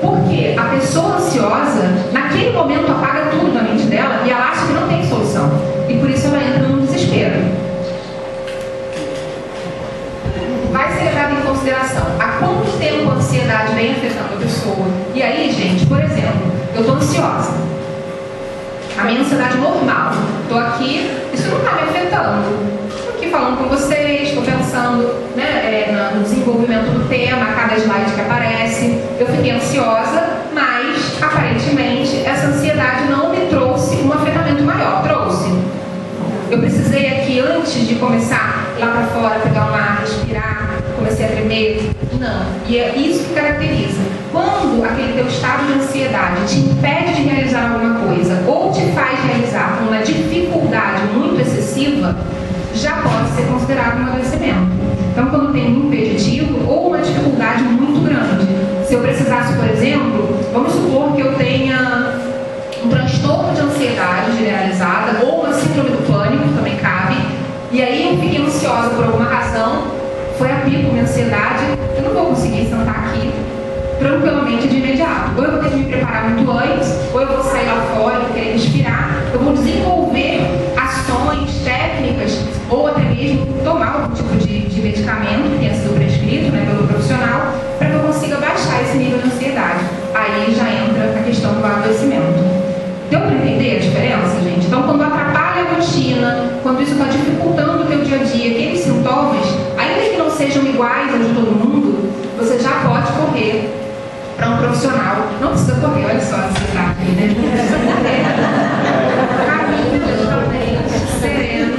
Porque a pessoa ansiosa, naquele momento, apaga tudo na mente dela e ela acha que não tem solução. E por isso ela entra no desespero. Vai ser levado em consideração há quanto tempo a ansiedade vem afetando a pessoa. E aí, gente, por exemplo, eu estou ansiosa. A minha ansiedade normal. Estou aqui, isso não está me afetando. Estou aqui falando com vocês, estou pensando, né, no desenvolvimento do tema, a cada slide que aparece. Eu fiquei ansiosa, mas aparentemente essa ansiedade não me trouxe um afetamento maior. Trouxe. Eu precisei aqui, antes de começar lá para fora, pegar um ar, respirar, comecei a tremer. Não. E é isso que caracteriza. Quando aquele teu estado de ansiedade te impede de realizar alguma coisa ou te faz realizar com uma dificuldade muito excessiva, já pode ser considerado um adoecimento. Então, quando tem um impeditivo ou uma dificuldade muito grande, se eu precisasse, por exemplo, vamos supor que eu tenha um transtorno de ansiedade generalizada ou uma síndrome do pânico, também cabe, e aí eu fiquei ansiosa por alguma razão, foi a pico, minha ansiedade, eu não vou conseguir sentar aqui tranquilamente de imediato. Ou eu vou ter que me preparar muito antes, ou eu vou sair lá fora, vou querer respirar, eu vou desenvolver ações, técnicas, ou até mesmo tomar algum tipo de medicamento que tenha sido prescrito, né, pelo profissional, para que eu consiga baixar esse nível de ansiedade. Aí já entra a questão do adoecimento. Deu para entender a diferença, gente? Então, quando atrapalha a rotina, quando isso está dificultando o teu dia a dia, aqueles sintomas, ainda que não sejam iguais aos de todo mundo, você já pode correr para um profissional. Não precisa correr, olha só a ansiedade aí, né? Não precisa correr. Caminho totalmente sereno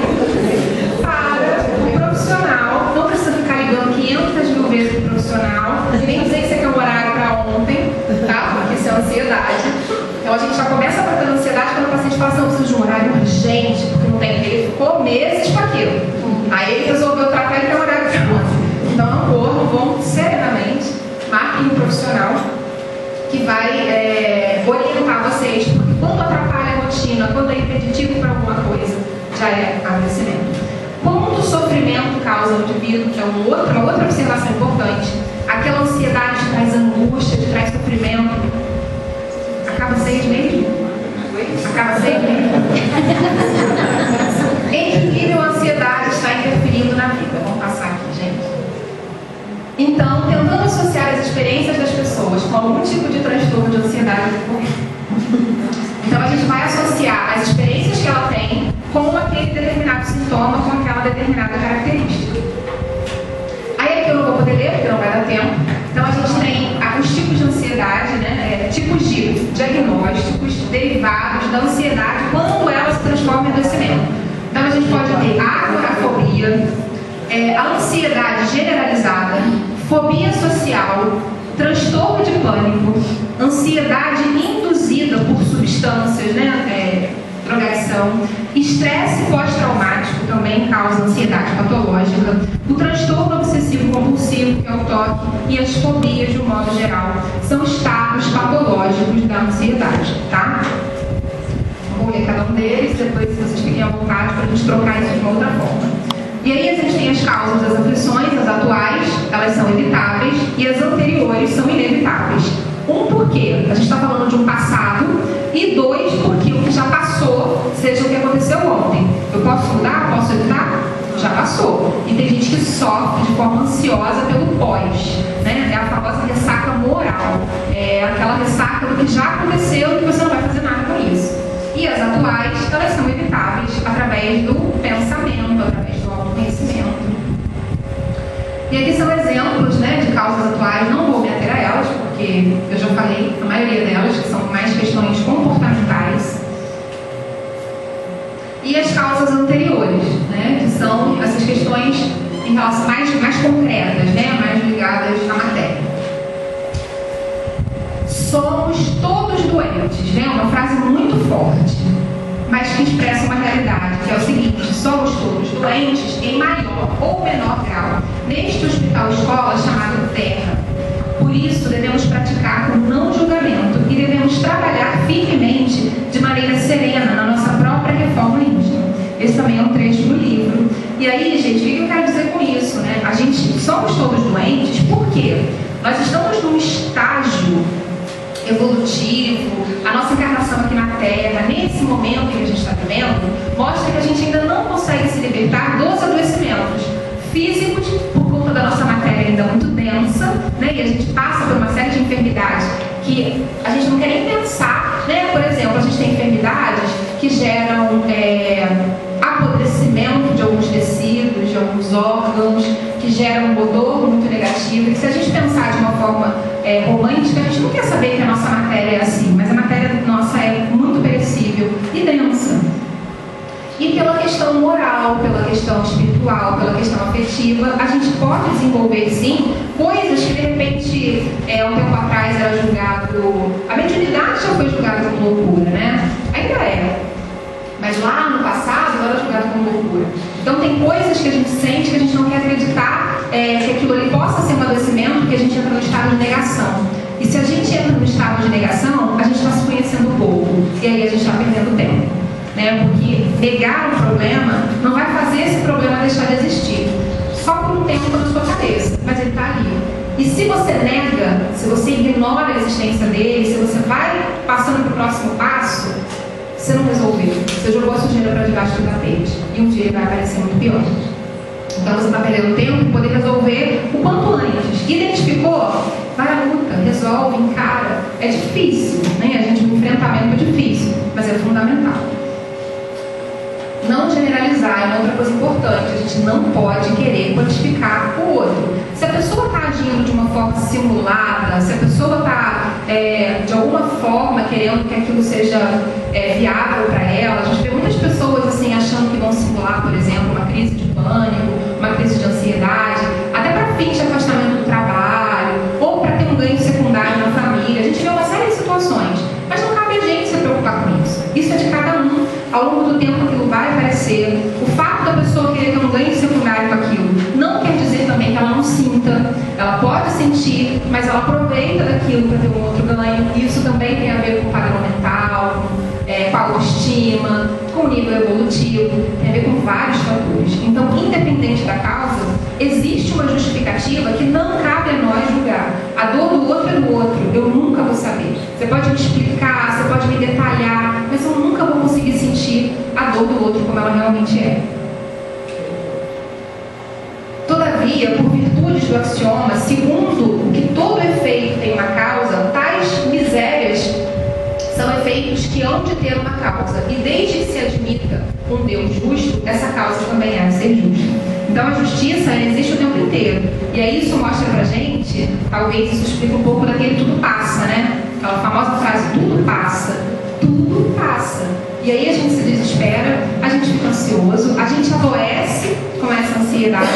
para um profissional. Não precisa ficar ligando 500 mil vezes para o profissional. Nem dizer que você quer um horário para ontem, tá? Porque isso é ansiedade. Então a gente já começa a tratar ansiedade quando o paciente fala assim, não preciso de um horário urgente, porque não tem. Ele ficou meses com aquilo. Aí ele resolveu tratar e tem um horário para ontem. Então não corram, vão serenamente, marquem um profissional que vai orientar vocês, porque quando atrapalha a rotina, quando é impeditivo para alguma coisa, já é adoecimento. Quando o sofrimento causa no indivíduo, que é uma outra observação importante, aquela ansiedade te traz angústia, te traz sofrimento, acaba 6 meses? Acaba 6 meses? Em que nível a ansiedade está interferindo na vida? Vamos passar aqui, gente. Então, tentando associar as experiências das pessoas com algum tipo de transtorno de ansiedade recorrente. Então, a gente vai associar as experiências que ela tem com aquele determinado sintoma, com aquela determinada característica. Aí aqui eu não vou poder ler, porque não vai dar tempo. Então, a gente tem os tipos de ansiedade, né? Tipos de diagnósticos derivados da ansiedade quando ela se transforma em adoecimento. Então, a gente pode ter agorafobia, a ansiedade generalizada, fobia social, transtorno de pânico, ansiedade induzida por substâncias, né? Drogadição, estresse pós-traumático também causa ansiedade patológica, o transtorno obsessivo-compulsivo, que é o TOC, e as fobias, de um modo geral, são estados patológicos da ansiedade, tá? Vou ler cada um deles, depois, se vocês fiquem à vontade, para a gente trocar isso de uma outra forma. E aí a gente tem as causas das aflições, as atuais, elas são evitáveis, e as anteriores são inevitáveis. Um, porque a gente está falando de um passado, e 2, porque o que já passou, seja o que aconteceu ontem. Eu posso mudar? Posso evitar? Já passou. E tem gente que sofre de forma ansiosa pelo pós, né? É a famosa ressaca moral. É aquela ressaca do que já aconteceu e que você não vai fazer nada com isso. E as atuais, elas são evitáveis através do pensamento, através do autoconhecimento. E aqui são exemplos, né, de causas atuais. Não vou me ater a elas, porque eu já falei a maioria delas, que são mais questões comportamentais. E as causas anteriores, né, que são essas questões em relação mais concretas, né, mais ligadas à matéria. Somos todos doentes, né? Uma frase muito forte, mas que expressa uma realidade, que é o seguinte: somos todos doentes em maior ou menor grau neste hospital-escola chamado Terra. Por isso, devemos praticar com não julgamento e devemos trabalhar firmemente de maneira serena na nossa própria reforma íntima. Esse também é um trecho do livro. E aí, gente, o que eu quero dizer com isso, né? A gente somos todos doentes, por quê? Nós estamos num estágio evolutivo, a nossa encarnação aqui na Terra, nesse momento que a gente está vivendo, mostra que a gente ainda não consegue se libertar dos adoecimentos físicos, por conta da nossa matéria ainda muito densa, né? E a gente passa por uma série de enfermidades que a gente não quer nem pensar, né? Por exemplo, a gente tem enfermidades que geram apodrecimento de alguns tecidos, de alguns órgãos, que geram um odor muito negativo, e que se a gente pensar de uma forma romântica, a gente não quer saber que a nossa matéria é assim, mas a matéria nossa é muito perecível e densa. E pela questão moral, pela questão espiritual, espiritual, pela questão afetiva, a gente pode desenvolver sim coisas que de repente, um tempo atrás era julgado, a mediunidade já foi julgada como loucura, né? Ainda é. Mas lá no passado ela era julgada como loucura. Então tem coisas que a gente sente que a gente não quer acreditar que aquilo ali possa ser um adoecimento, porque a gente entra no estado de negação. E se a gente entra no estado de negação, a gente está se conhecendo pouco. E aí a gente está perdendo tempo. Né? Porque negar um problema não vai fazer esse problema deixar de existir. Só por um tempo na sua cabeça, mas ele está ali. E se você nega, se você ignora a existência dele, se você vai passando para o próximo passo, você não resolveu. Você jogou a sujeira para debaixo do tapete. E um dia ele vai aparecer muito pior. Então você está perdendo tempo em poder resolver o quanto antes. Identificou? Vai à luta, resolve, encara. É difícil, né? Um enfrentamento é difícil, mas é fundamental. Não generalizar é uma outra coisa importante. A gente não pode querer quantificar o outro. Se a pessoa está agindo de uma forma simulada, se a pessoa está, de alguma forma, querendo que aquilo seja viável para ela, a gente vê muitas pessoas assim, achando que vão simular, por exemplo, uma crise de pânico, uma crise de ansiedade, até para fins de afastamento do trabalho, ou para ter um ganho secundário na família. A gente vê uma série de situações, mas não cabe a gente se preocupar com isso. Isso é de cada um. Ao longo do tempo aquilo vai aparecer. O fato da pessoa querer ter um ganho secundário com aquilo não quer dizer também que ela não sinta. Ela pode sentir, mas ela aproveita daquilo para ter um outro ganho. Isso também tem a ver com o padrão mental, com a autoestima, com o nível evolutivo, tem a ver com vários fatores. Então, independente da causa, existe uma justificativa que não cabe a nós julgar. A dor do outro é do outro, eu nunca vou saber. Você pode me explicar, você pode me detalhar, mas eu nunca vou conseguir sentir a dor do outro como ela realmente é. Todavia, por virtudes do axioma, segundo que todo efeito tem uma causa, tais misérias são efeitos que hão de ter uma causa. E desde que se admita um Deus justo, essa causa também há de ser justa. Então a justiça existe o tempo inteiro. E aí isso mostra pra gente, talvez isso explique um pouco daquele tudo passa, né? Aquela famosa frase, tudo passa. Tudo passa. E aí a gente se desespera, a gente fica ansioso, a gente adoece com essa ansiedade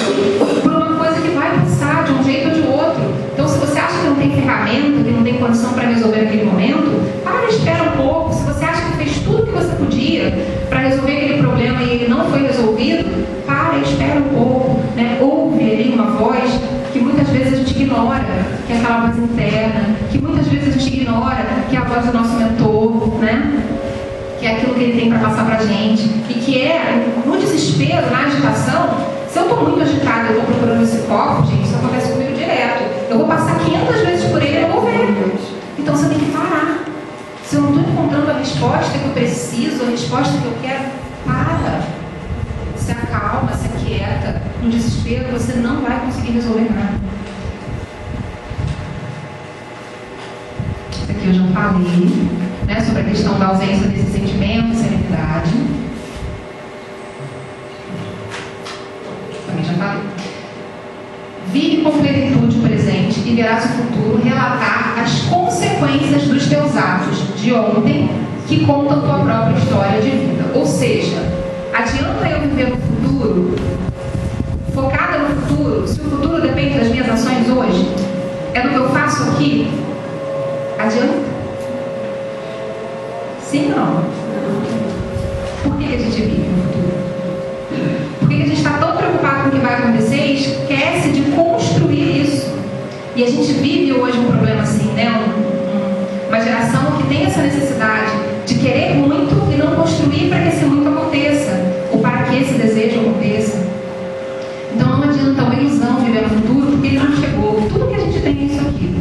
por uma coisa que vai passar de um jeito ou de outro. Então se você acha que não tem ferramenta, que não tem condição para resolver aquele momento, para, espera um pouco. Se você acha que fez tudo que você podia para resolver aquele problema e ele não foi resolvido, para, espera um pouco, né? Ouve ali uma voz que muitas vezes a gente ignora, que é aquela voz interna, que muitas vezes a gente ignora, que é a voz do nosso mentor, né? Que é aquilo que ele tem para passar para a gente, e que é, no desespero, na agitação, se eu estou muito agitada, eu estou procurando esse copo, gente, isso acontece comigo direto, eu vou passar 500 vezes por ele e eu vou ver. Então você tem que parar. Se eu não estou encontrando a resposta que eu preciso, a resposta que eu quero, para. Se acalma, se aquieta. No desespero você não vai conseguir resolver nada. Isso aqui eu já falei, né, sobre a questão da ausência desse sentimento, serenidade. Também já falei. Vive com plenitude o presente e verás o futuro relatar as consequências dos teus atos de ontem que contam tua própria história de vida. Ou seja, adianta eu viver no futuro, focada no futuro, se o futuro depende das minhas ações hoje, é do que eu faço aqui? Adianta? Sim ou não? Por que a gente vive no futuro? Por que a gente está tão preocupado com o que vai acontecer e esquece de construir isso? E a gente vive hoje um problema assim, né? Uma geração que tem essa necessidade de querer muito e não construir para que esse muito aconteça, ou para que esse desejo aconteça. Então não adianta uma ilusão viver no futuro, porque ele não chegou. Tudo que a gente tem é isso aqui.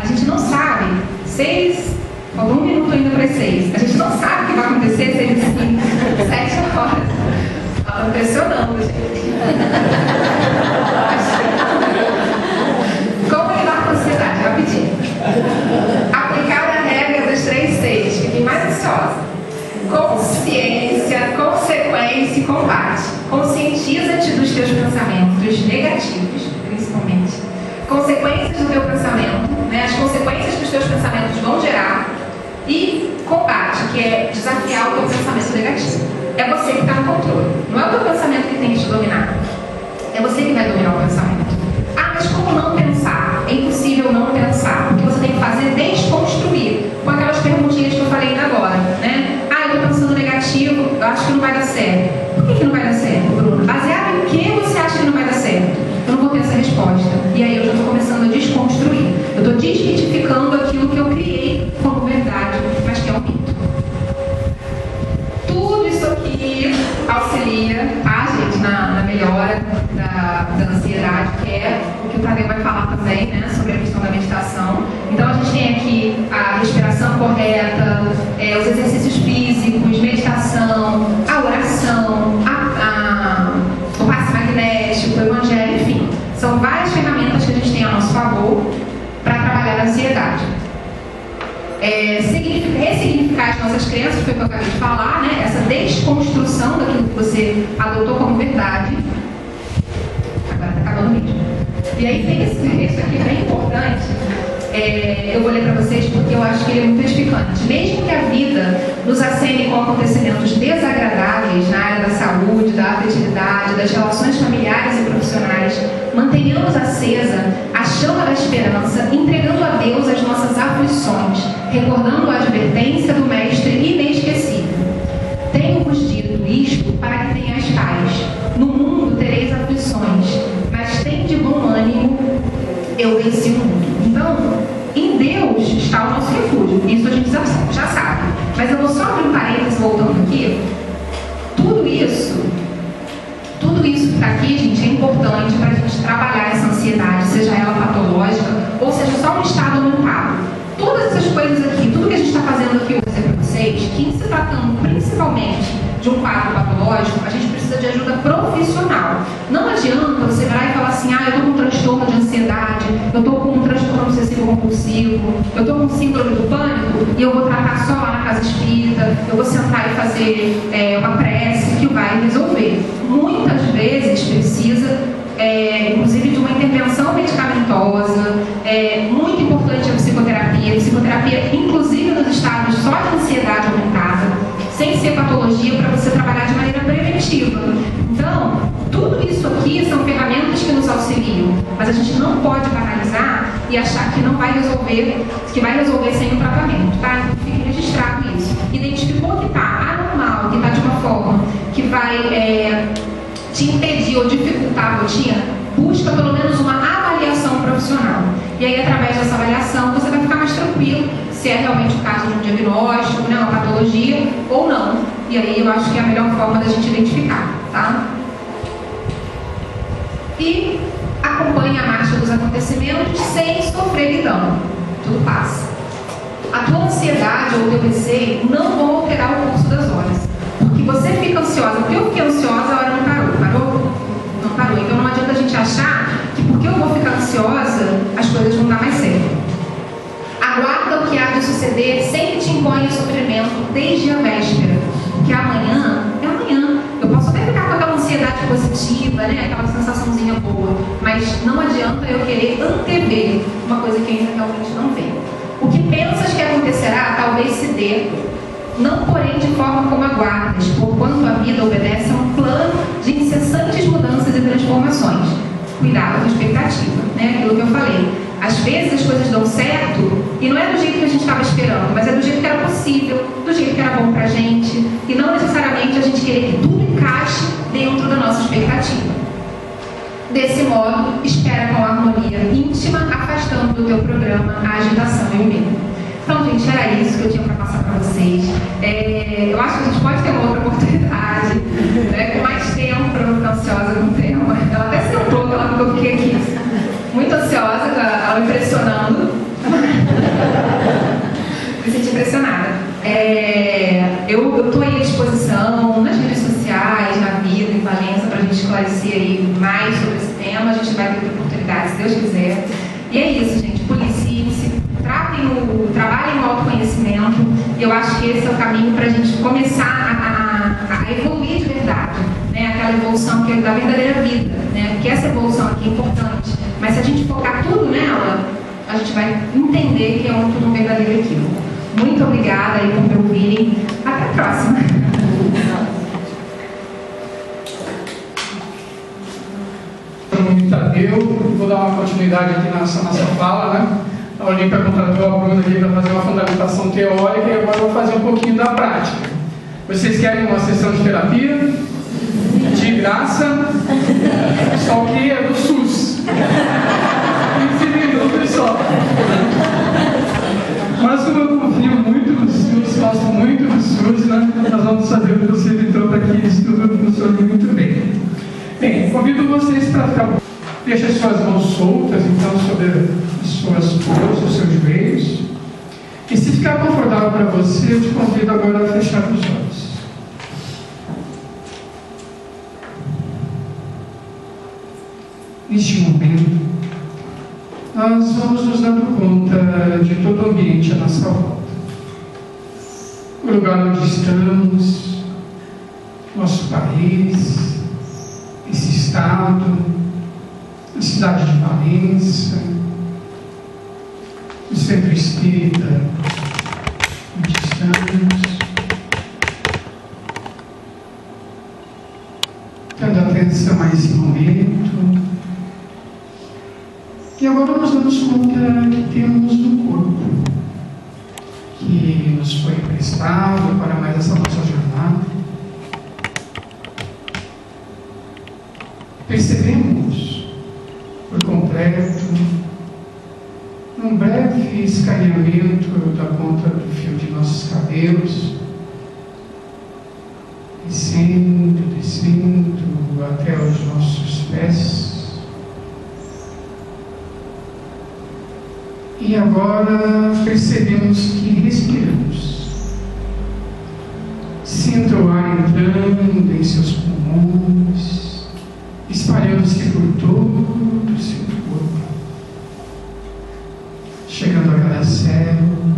A gente não sabe. 6, falta 1 minuto ainda para as 6. A gente não sabe o que vai acontecer 6 e 5, 7 horas. Ela está impressionando, gente. Como lidar com a ansiedade? Rapidinho. Aplicar a regra dos 3 Cs. Fiquem mais ansiosa. Consciência, consequência e combate. Conscientiza-te dos teus pensamentos negativos, principalmente. Consequências do teu pensamento, né? As consequências que os teus pensamentos vão gerar. E combate, que é desafiar o teu pensamento negativo. É você que está no controle. Não é o teu pensamento que tem que te dominar. É você que vai dominar o pensamento. Ah, mas como não pensar? É impossível não pensar. O que você tem que fazer é desconstruir. Com aquelas perguntinhas que eu falei ainda agora, né? Ah, eu estou pensando negativo, eu acho que não vai dar certo. Por que não vai dar certo, Bruna? Baseado em que você acha que não vai dar certo? Eu não vou ter essa resposta. E aí eu já estou começando a desconstruir. Eu estou desmitificando aquilo que eu criei como verdade, mas que é um mito. Tudo isso aqui auxilia a gente na melhora da ansiedade, que é o que o Tadeu vai falar também, né, sobre a questão da meditação. Então a gente tem aqui a respiração correta, os exercícios físicos, meditação, a oração, o passe magnético, o evangelho, enfim. São várias ferramentas que a gente tem a nosso favor para trabalhar a ansiedade. Ressignificar as nossas crenças, foi o que eu acabei de falar, né? Essa desconstrução daquilo que você adotou como verdade. Agora está acabando mesmo. E aí tem esse aqui bem importante. Eu vou ler para vocês porque eu acho que ele é muito edificante. Mesmo que a vida nos acene com acontecimentos desagradáveis na área da saúde, da afetividade, das relações familiares e profissionais, mantenhamos acesa a chama da esperança, entregando a Deus as nossas aflições, recordando a advertência do Mestre inesquecível. Tenho-vos dito isto para que tenhais paz. No mundo tereis aflições, mas tende bom ânimo, eu venci o mundo. Então, em Deus está o nosso refúgio. Isso a gente já sabe. Mas eu vou só abrir um parênteses voltando aqui. Tudo isso que está aqui, gente, é importante para a gente trabalhar essa ansiedade, seja ela patológica ou seja só um estado aumentado. Todas essas coisas aqui, tudo que a gente está fazendo aqui, eu vou dizer para vocês, que se tratando principalmente de um quadro patológico, a gente precisa de ajuda profissional. Não adianta você virar e falar assim, eu estou com um transtorno de ansiedade, eu estou com um transtorno obsessivo compulsivo, eu estou com síndrome do pânico e eu vou tratar só lá na casa espírita, eu vou sentar e fazer uma prece que vai resolver. Muitas vezes precisa, inclusive, de uma intervenção medicamentosa. Muito importante a psicoterapia, inclusive nos estados só de ansiedade aumentada, sem ser patologia, para você trabalhar de maneira preventiva. Então, tudo isso aqui são ferramentas que nos auxiliam, mas a gente não pode banalizar e achar que não vai resolver, que vai resolver sem o tratamento, tá? Então, fique registrado isso. Identificou que está anormal, que está de uma forma que vai te impedir ou dificultar a rotina, busca pelo menos uma avaliação profissional. E aí, através dessa avaliação, você vai ficar mais tranquilo se é realmente o caso de um diagnóstico, né, uma patologia ou não. E aí eu acho que é a melhor forma da gente identificar, tá? E acompanhe a marcha dos acontecimentos sem sofreguidão. Tudo passa. A tua ansiedade ou o teu receio não vão alterar o curso das horas. Porque você fica ansiosa, porque eu fiquei ansiosa, a hora não parou. Parou? Não parou. Então não adianta a gente achar que porque eu vou ficar ansiosa, as coisas vão dar mais certo. Aguarda o que há de suceder sem que te imponha sofrimento desde a véspera. Porque amanhã é amanhã. Eu posso até ficar com aquela ansiedade positiva, né? Aquela sensaçãozinha boa. Mas não adianta eu querer antever uma coisa que ainda realmente não veio. O que pensas que acontecerá talvez se dê, não porém de forma como aguardas, porquanto a vida obedece a um plano de incessantes mudanças e transformações. Cuidado com a expectativa, né? Aquilo que eu falei. Às vezes as coisas dão certo e não é do jeito que a gente estava esperando, mas é do jeito que era possível, do jeito que era bom pra gente, e não necessariamente a gente querer que tudo encaixe dentro da nossa expectativa. Desse modo, espera com harmonia íntima, afastando do teu programa a agitação e o medo. Então, gente, era isso que eu tinha para passar para vocês. Eu acho que a gente pode ter uma outra oportunidade, né, com mais tempo, para não ficar ansiosa com o tema. Ela até sentou, porque eu fiquei aqui muito ansiosa, ela me impressionando. Me senti impressionada. Eu estou aí à disposição nas redes sociais, na vida, em Valença, para a gente esclarecer aí mais sobre esse tema. A gente vai ter oportunidade, se Deus quiser. E é isso, gente. Policiem-se, trabalhem o autoconhecimento. Eu acho que esse é o caminho para a gente começar a evoluir de verdade, né? Aquela evolução que é da verdadeira vida, né? Porque essa evolução aqui é importante. Mas se a gente focar tudo nela, a gente vai entender que é tudo um verdadeiro equívoco. Muito obrigada aí por me ouvirem. Até a próxima. Olímpia Tadeu. Vou dar uma continuidade aqui nessa nossa fala, né? A Olímpia contratou a Bruna aqui para fazer uma fundamentação teórica e agora eu vou fazer um pouquinho da prática. Vocês querem uma sessão de terapia? De graça? Só que é do SUS. 15 minutos só. Mas como eu confio muito no SUS, gosto muito do SUS, né? Nós vamos fazer o possível então para que isso tudo funcione muito bem. Bem, convido vocês para ficar. Deixe as suas mãos soltas, então, sobre as suas coxas, os seus joelhos. E se ficar confortável para você, eu te convido agora a fechar os olhos. Neste momento, nós vamos nos dando conta de todo o ambiente à nossa volta. O lugar onde estamos, nosso país, esse estado, a cidade de Valença, o centro espírita onde estamos, dando atenção a esse momento. E agora nós damos conta que temos um corpo que nos foi emprestado para mais essa nossa jornada. Percebemos por completo, num breve escaneamento da ponta do fio de nossos cabelos, descendo até os nossos pés. E agora percebemos que respiramos. Sinta o ar entrando em seus pulmões, espalhando-se por todo o seu corpo, chegando a cada célula,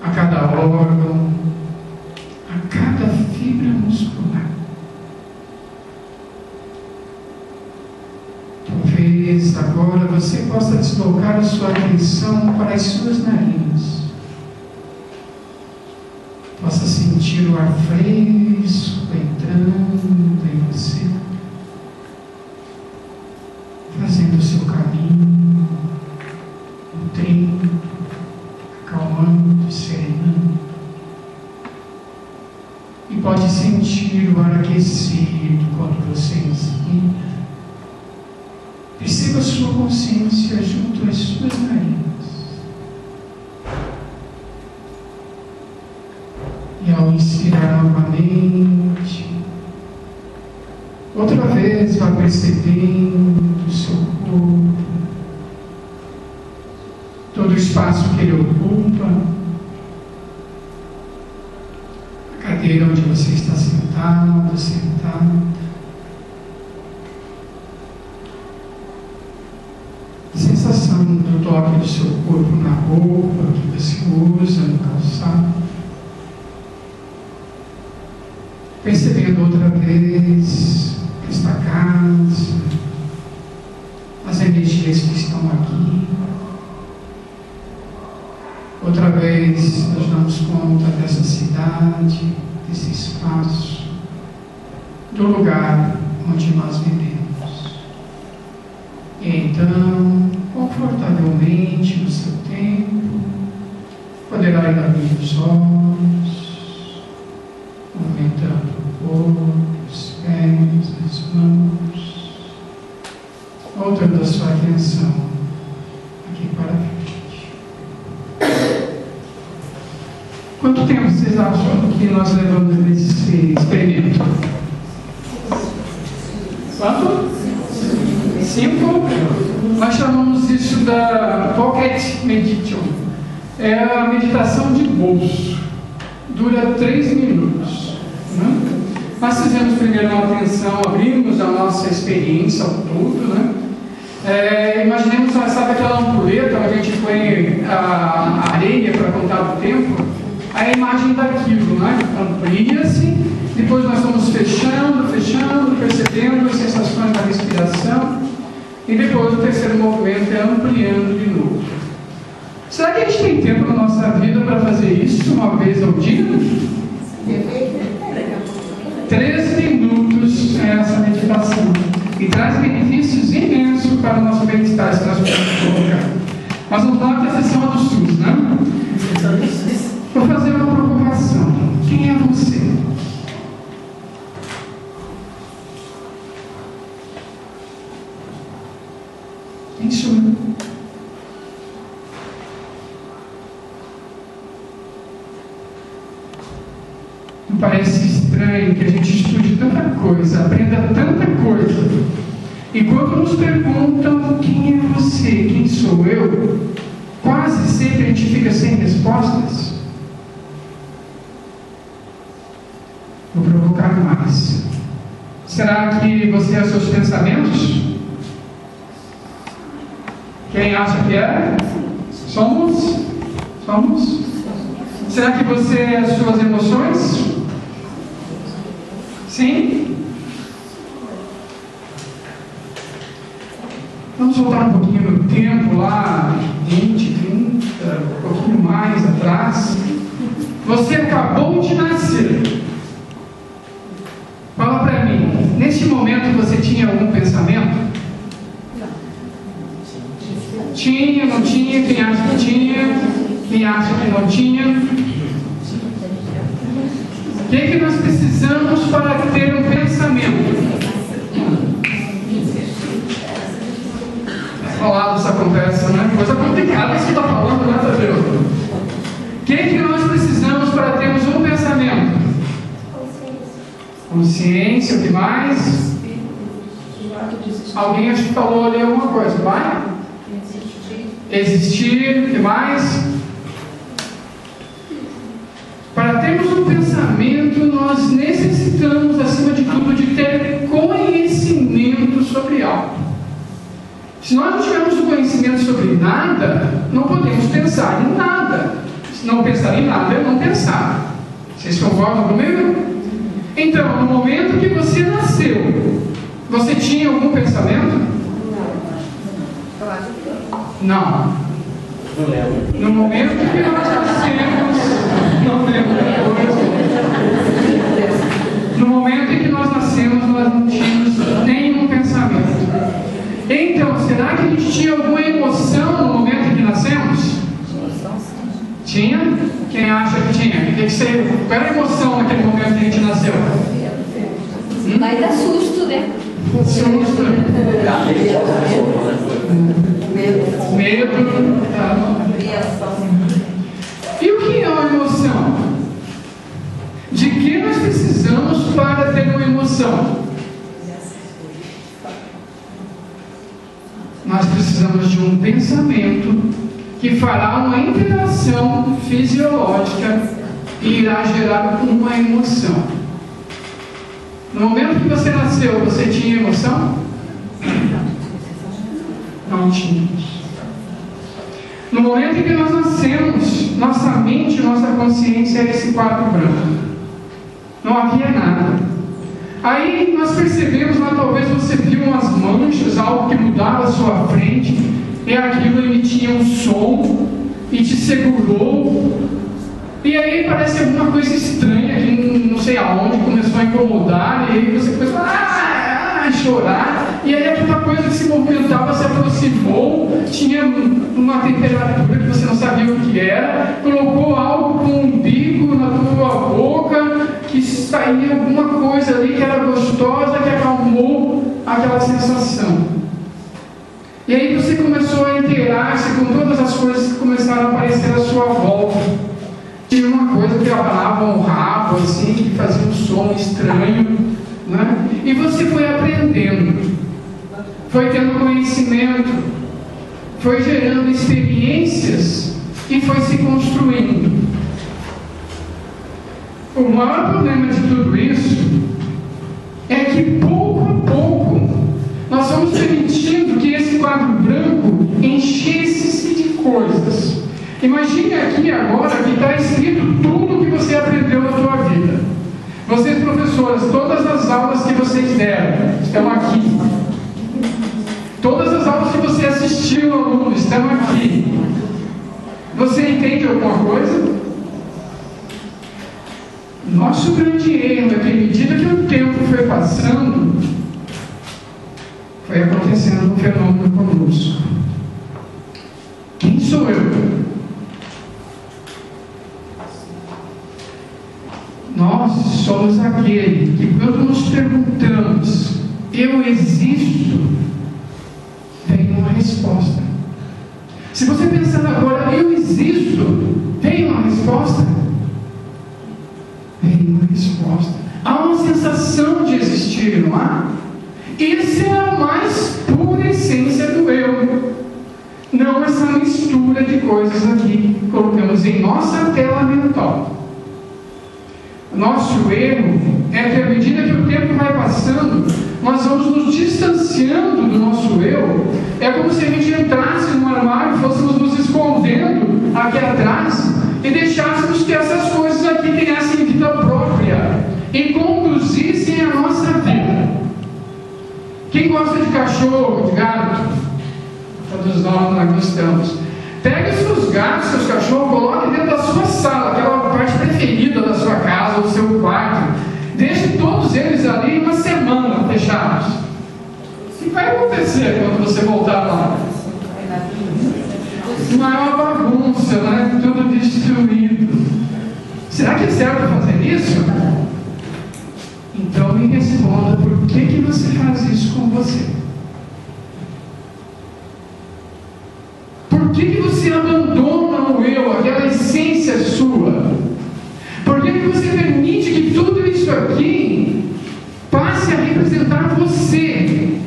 a cada órgão, a cada fibra muscular. Talvez agora você possa deslocar a sua atenção para as suas narinas. Possa sentir o ar fresco entrando em você, fazendo o seu caminho, nutrindo, acalmando, serenando. E pode sentir o ar aquecido quando você inspira. Perceba a sua consciência junto às suas narinas. E ao inspirar novamente, outra vez vá percebendo o seu corpo, todo o espaço que ele ocupa, a cadeira onde você está sentado, sentada. Sensação do toque do seu corpo na roupa que você usa, no calçado. Percebendo outra vez esta casa, as energias que estão aqui. Outra vez nós damos conta dessa cidade, desse espaço, do lugar onde nós vivemos. E então, confortavelmente no seu tempo, poderá ir abrindo os olhos, movimentando o corpo, os pés, as mãos, voltando a sua atenção aqui para frente. Quanto tempo vocês acham que nós levamos nesse experimento? Quanto? 5, nós chamamos isso da Pocket Meditation. É a meditação de bolso. Dura 3 minutos. Né? Nós fizemos primeiro uma atenção, abrimos a nossa experiência ao todo. Né? Imaginemos, sabe aquela ampulheta onde a gente põe a areia para contar o tempo? A imagem daquilo, né? Amplia-se, depois nós vamos fechando, percebendo as sensações da respiração. E depois o terceiro movimento é ampliando de novo. Será que a gente tem tempo na nossa vida para fazer isso uma vez ao dia? 13 minutos é essa meditação. e traz benefícios imensos para o nosso bem-estar, se nós pudermos colocar. Mas vamos lá para a sessão do SUS, né? Vou fazer uma provocação. Quem é você? Quem sou eu? Não parece estranho que a gente estude tanta coisa, aprenda tanta coisa, e quando nos perguntam quem é você, quem sou eu, quase sempre a gente fica sem respostas? Vou provocar mais. Será que você é os seus pensamentos? Quem acha que é? Somos? Somos? Será que você é as suas emoções? Sim? Vamos voltar um pouquinho no tempo, lá 20, 30, um pouquinho mais atrás. Você acabou de nascer. Fala para mim, neste momento você tinha algum pensamento? Tinha, não tinha? Quem acha que tinha? Quem acha que não tinha? O que é que nós precisamos para ter um pensamento? Falar dessa conversa, né? Coisa complicada isso que está falando, né, Tadeu? O que é que nós precisamos para termos um pensamento? Consciência, o que mais? Alguém acho que falou ali alguma coisa, vai? Existir, o que mais? Para termos um pensamento, nós necessitamos, acima de tudo, de ter conhecimento sobre algo. Se nós não tivermos o conhecimento sobre nada, não podemos pensar em nada. Se não pensar em nada, é não pensar. Vocês concordam comigo? Então, no momento que você nasceu, você tinha algum pensamento? Não. No momento que nós nascemos, não lembro depois. No momento em que nós nascemos, nós não tínhamos nenhum pensamento. Então, será que a gente tinha alguma emoção no momento em que nascemos? Tinha? Quem acha que tinha? Qual era a emoção naquele momento que a gente nasceu? Vai dar susto, né? Susto. Medo. E o que é uma emoção? De que nós precisamos para ter uma emoção? Nós precisamos de um pensamento que fará uma interação fisiológica e irá gerar uma emoção. No momento que você nasceu, você tinha emoção? Não tínhamos. No momento em que nós nascemos, nossa mente, nossa consciência era esse quadro branco. Não havia nada. Aí nós percebemos, mas talvez você viu umas manchas, algo que mudava à sua frente, e aquilo emitia um som e te segurou. E aí parece alguma coisa estranha, que não sei aonde começou a incomodar, e aí você começou a chorar, e aí aquela coisa que se movimentava se aproximou, tinha uma temperatura que você não sabia o que era, colocou algo com um bico na tua boca, que saía alguma coisa ali que era gostosa, que acalmou aquela sensação. E aí você começou a inteirar-se com todas as coisas que começaram a aparecer à sua volta. Tinha uma coisa que abanava um rabo, assim, que fazia um som estranho, né? E você foi aprendendo, foi tendo conhecimento, foi gerando experiências e foi se construindo. O maior problema de tudo isso é que pouco a pouco nós vamos permitindo que esse quadro branco enchesse-se de coisas. Imagine aqui agora que está escrito tudo o que você aprendeu na sua vida. Vocês, professoras, todas as aulas que vocês deram estão aqui. Todas as aulas que você assistiu, aluno, estão aqui. Você entende alguma coisa? Nosso grande erro é que, à medida que o tempo foi passando, foi acontecendo um fenômeno conosco. Quem sou eu? Nós somos aquele que, quando nos perguntamos, eu existo, vem uma resposta. Se você pensar agora, eu existo, vem uma resposta? Vem uma resposta. Há uma sensação de existir, não há? Essa é a mais pura essência do eu. Não essa mistura de coisas aqui que colocamos em nossa tela mental. Nosso erro é que, à medida que o tempo vai passando, nós vamos nos distanciando do nosso eu. É como se a gente entrasse num armário, fôssemos nos escondendo aqui atrás e deixássemos que essas coisas aqui tivessem vida própria e conduzissem a nossa vida. Quem gosta de cachorro, de gato? Todos nós gostamos. Pegue os seus gatos, seus cachorros, coloque dentro da sua sala, aquela parte preferida da sua casa, ou do seu quarto. Deixe todos eles ali uma semana fechados. O que vai acontecer quando você voltar lá? Não é uma bagunça, não é tudo destruído. Será que é certo fazer isso? Então me responda, por que você faz isso com você? Por que você abandona o eu, aquela essência sua? Por que você permite que tudo isso aqui passe a representar você?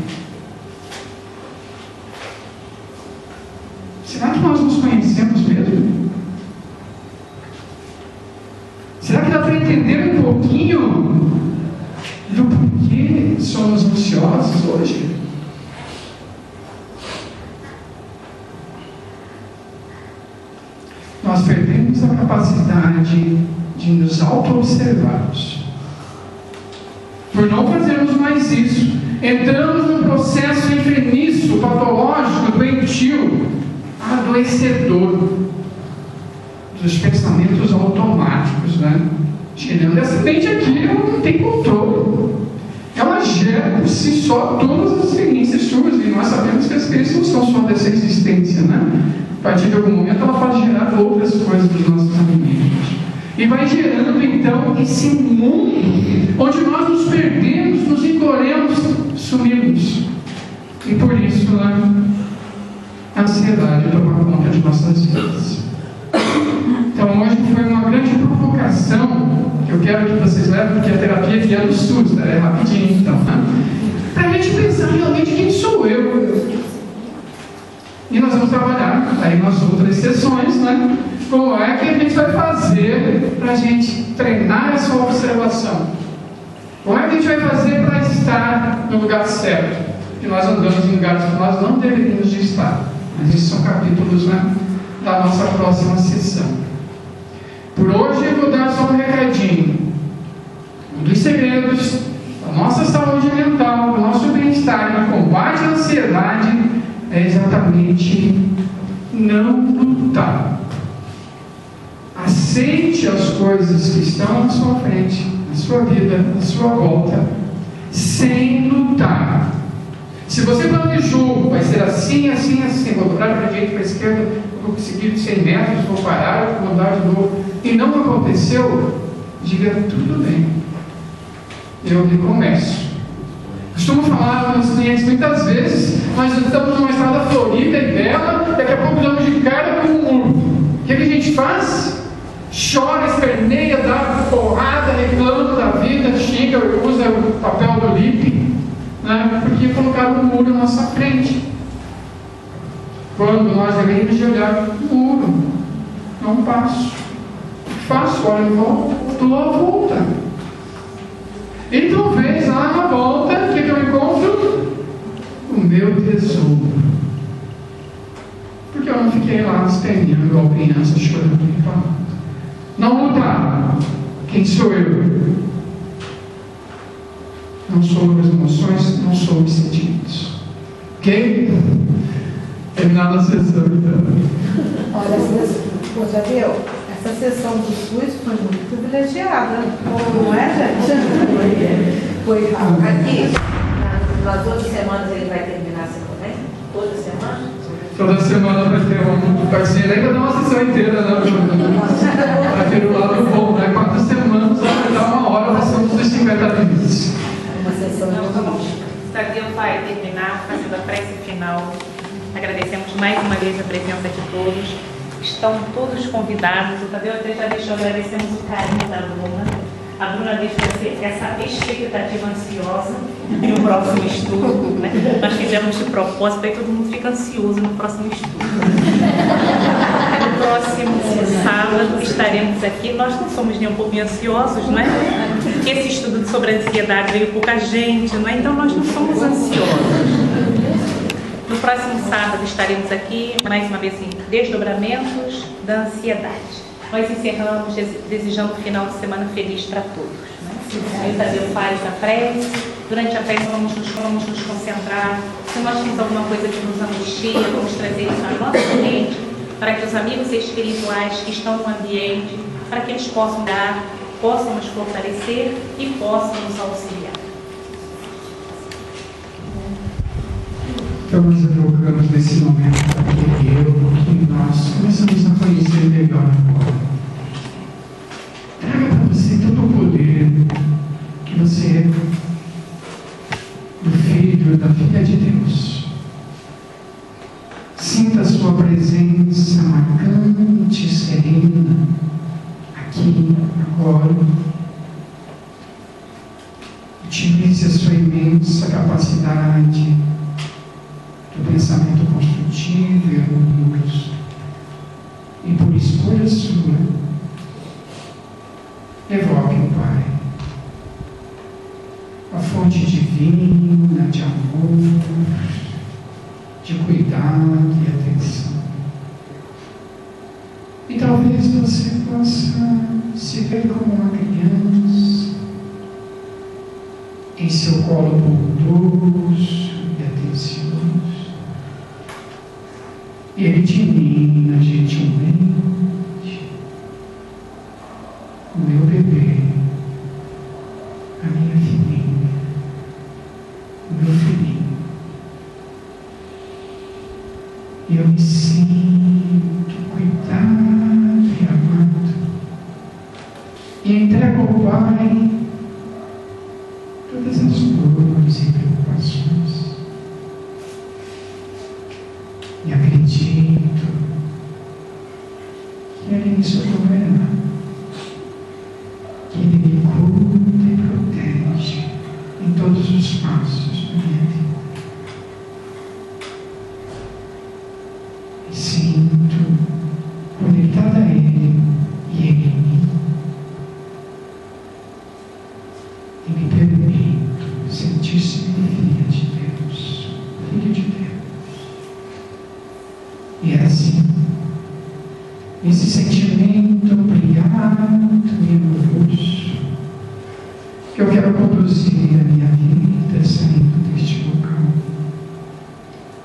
Será que nós nos conhecemos mesmo? Será que dá para entender um pouquinho do porquê somos ansiosos hoje? Nós perdemos a capacidade de nos auto-observarmos. Por não fazermos mais isso, entramos num processo enfermiço, patológico, doentio, adoecedor dos pensamentos automáticos, né? Tirando essa mente aqui, ela não tem controle. Ela gera por si só todas as experiências suas, e nós sabemos que as experiências não são só dessa existência, né? A partir de algum momento ela pode gerar outras coisas dos nossos ambientes. E vai gerando então esse mundo onde nós nos perdemos, nos encolhemos, sumimos. E por isso, né, a ansiedade toma conta de nossas vidas. Então hoje foi uma grande provocação que eu quero que vocês levem, porque a terapia aqui é do SUS, né? É rapidinho então, né? Para a gente pensar realmente quem sou eu. E nós vamos trabalhar aí nas outras sessões, né? Como é que a gente vai fazer para a gente treinar essa observação? Como é que a gente vai fazer para estar no lugar certo? Porque nós andamos em lugares que nós não deveríamos de estar. Mas esses são capítulos, né, da nossa próxima sessão. Por hoje eu vou dar só um recadinho. Um dos segredos da nossa saúde mental, do nosso bem-estar, no combate à ansiedade, é exatamente não lutar. Aceite as coisas que estão à sua frente, na sua vida, na sua volta, sem lutar. Se você planejou, vai ser assim, assim, assim, vou dobrar para a direita, para a esquerda, vou seguir 100 metros, vou parar, vou andar de novo, e não aconteceu, diga tudo bem, eu recomeço. Costumo falar para os clientes muitas vezes, nós estamos numa estrada florida e bela, daqui a pouco damos de cara com um muro. O que a gente faz? Chora, esperneia, dá porrada, reclama da vida, xinga, usa o papel do LIP, né? Porque colocaram um muro na nossa frente. Quando nós deveríamos de olhar o muro, não passo. Faço, olha em volta, dou a volta. E talvez lá na volta, o que eu encontro? O meu tesouro. Porque eu não fiquei lá esperneando igual criança, chorando e reclamando. Não lutar. Quem sou eu? Não sou as emoções, não sou os sentimentos. Ok? Terminada a sessão, então. Olha, já viu? Essa sessão do SUS foi muito privilegiada. Não é, gente? Foi aqui. Nas outras semanas ele vai terminar assim também? Toda semana? Toda semana vai ter vai ser ainda dar uma sessão inteira, né? Vai ter o lado bom, né? 4 semanas vai dar 1 hora passando dos 50 minutos. Uma sessão de Tadeu vai terminar fazendo a prece final. Agradecemos mais uma vez a presença de todos. Estão todos convidados. O Tadeu até já deixou, agradecemos o carinho da Bruna. A Bruna deixa essa expectativa ansiosa no próximo estudo. Né? Nós fizemos de propósito, aí todo mundo fica ansioso no próximo estudo. No próximo sábado estaremos aqui. Nós não somos nem um pouquinho ansiosos, não é? Esse estudo sobre a ansiedade veio pouca gente, não é? Então nós não somos ansiosos. No próximo sábado estaremos aqui, mais uma vez, em desdobramentos da ansiedade. Nós encerramos desejando um final de semana feliz para todos. Né? Aí o Tadeu faz a prece. Durante a prece vamos nos concentrar. Se nós temos alguma coisa que nos angustia, vamos trazer isso à nossa mente, para que os amigos espirituais que estão no ambiente, para que eles possam dar, possam nos fortalecer e possam nos auxiliar. Então nós evocamos nesse momento que nós começamos a conhecer melhor agora. Traga para você todo o poder que você é do Filho, da Filha de Deus. Sinta a sua presença marcante, serena, aqui, agora. Utilize a sua imensa capacidade do pensamento construtivo e harmonioso, e por escolha sua, evoque o Pai, a fonte divina de amor, de cuidado e atenção. E talvez você possa se ver como uma criança, em seu colo bondoso e atencioso. E ele te mima gentilmente, o meu bebê, a minha filhinha, o meu filhinho. E eu me sinto cuidado e amado. E entrego ao Pai todas as dores e preocupações. E acredito que Ele me socorrerá, que Ele me cuida e protege em todos os passos da minha vida. Me sinto conectada a Ele e Ele em mim. E me permito sentir-se filha de Deus, filho de Deus. E é assim, esse sentimento obrigado e amoroso, que eu quero conduzir a minha vida saindo deste local.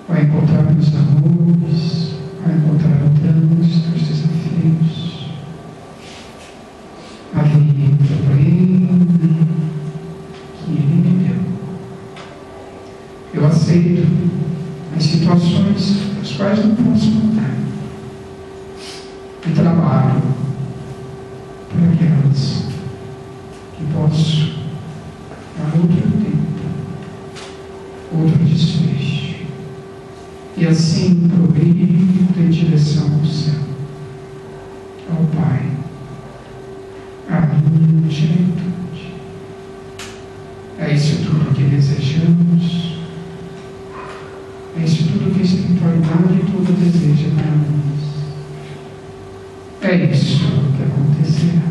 Vai encontrar meus amores, vai encontrar o trânsito, os desafios, a vida plena que Ele me deu. Eu aceito as situações das quais não posso mudar. E trabalho por aquelas que posso dar outro tempo, outro desfecho. E assim progrido em direção ao céu, ao Pai, à minha juventude. É isso tudo que desejamos. É isso tudo que a espiritualidade toda deseja para nós. É isso que acontecerá.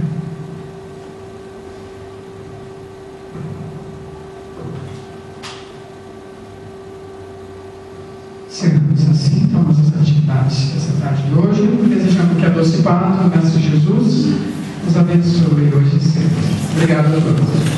Seguimos assim, então, nossas atividades dessa tarde de hoje, desejando que a doce paz do Mestre Jesus nos abençoe hoje e sempre. Obrigado a todos.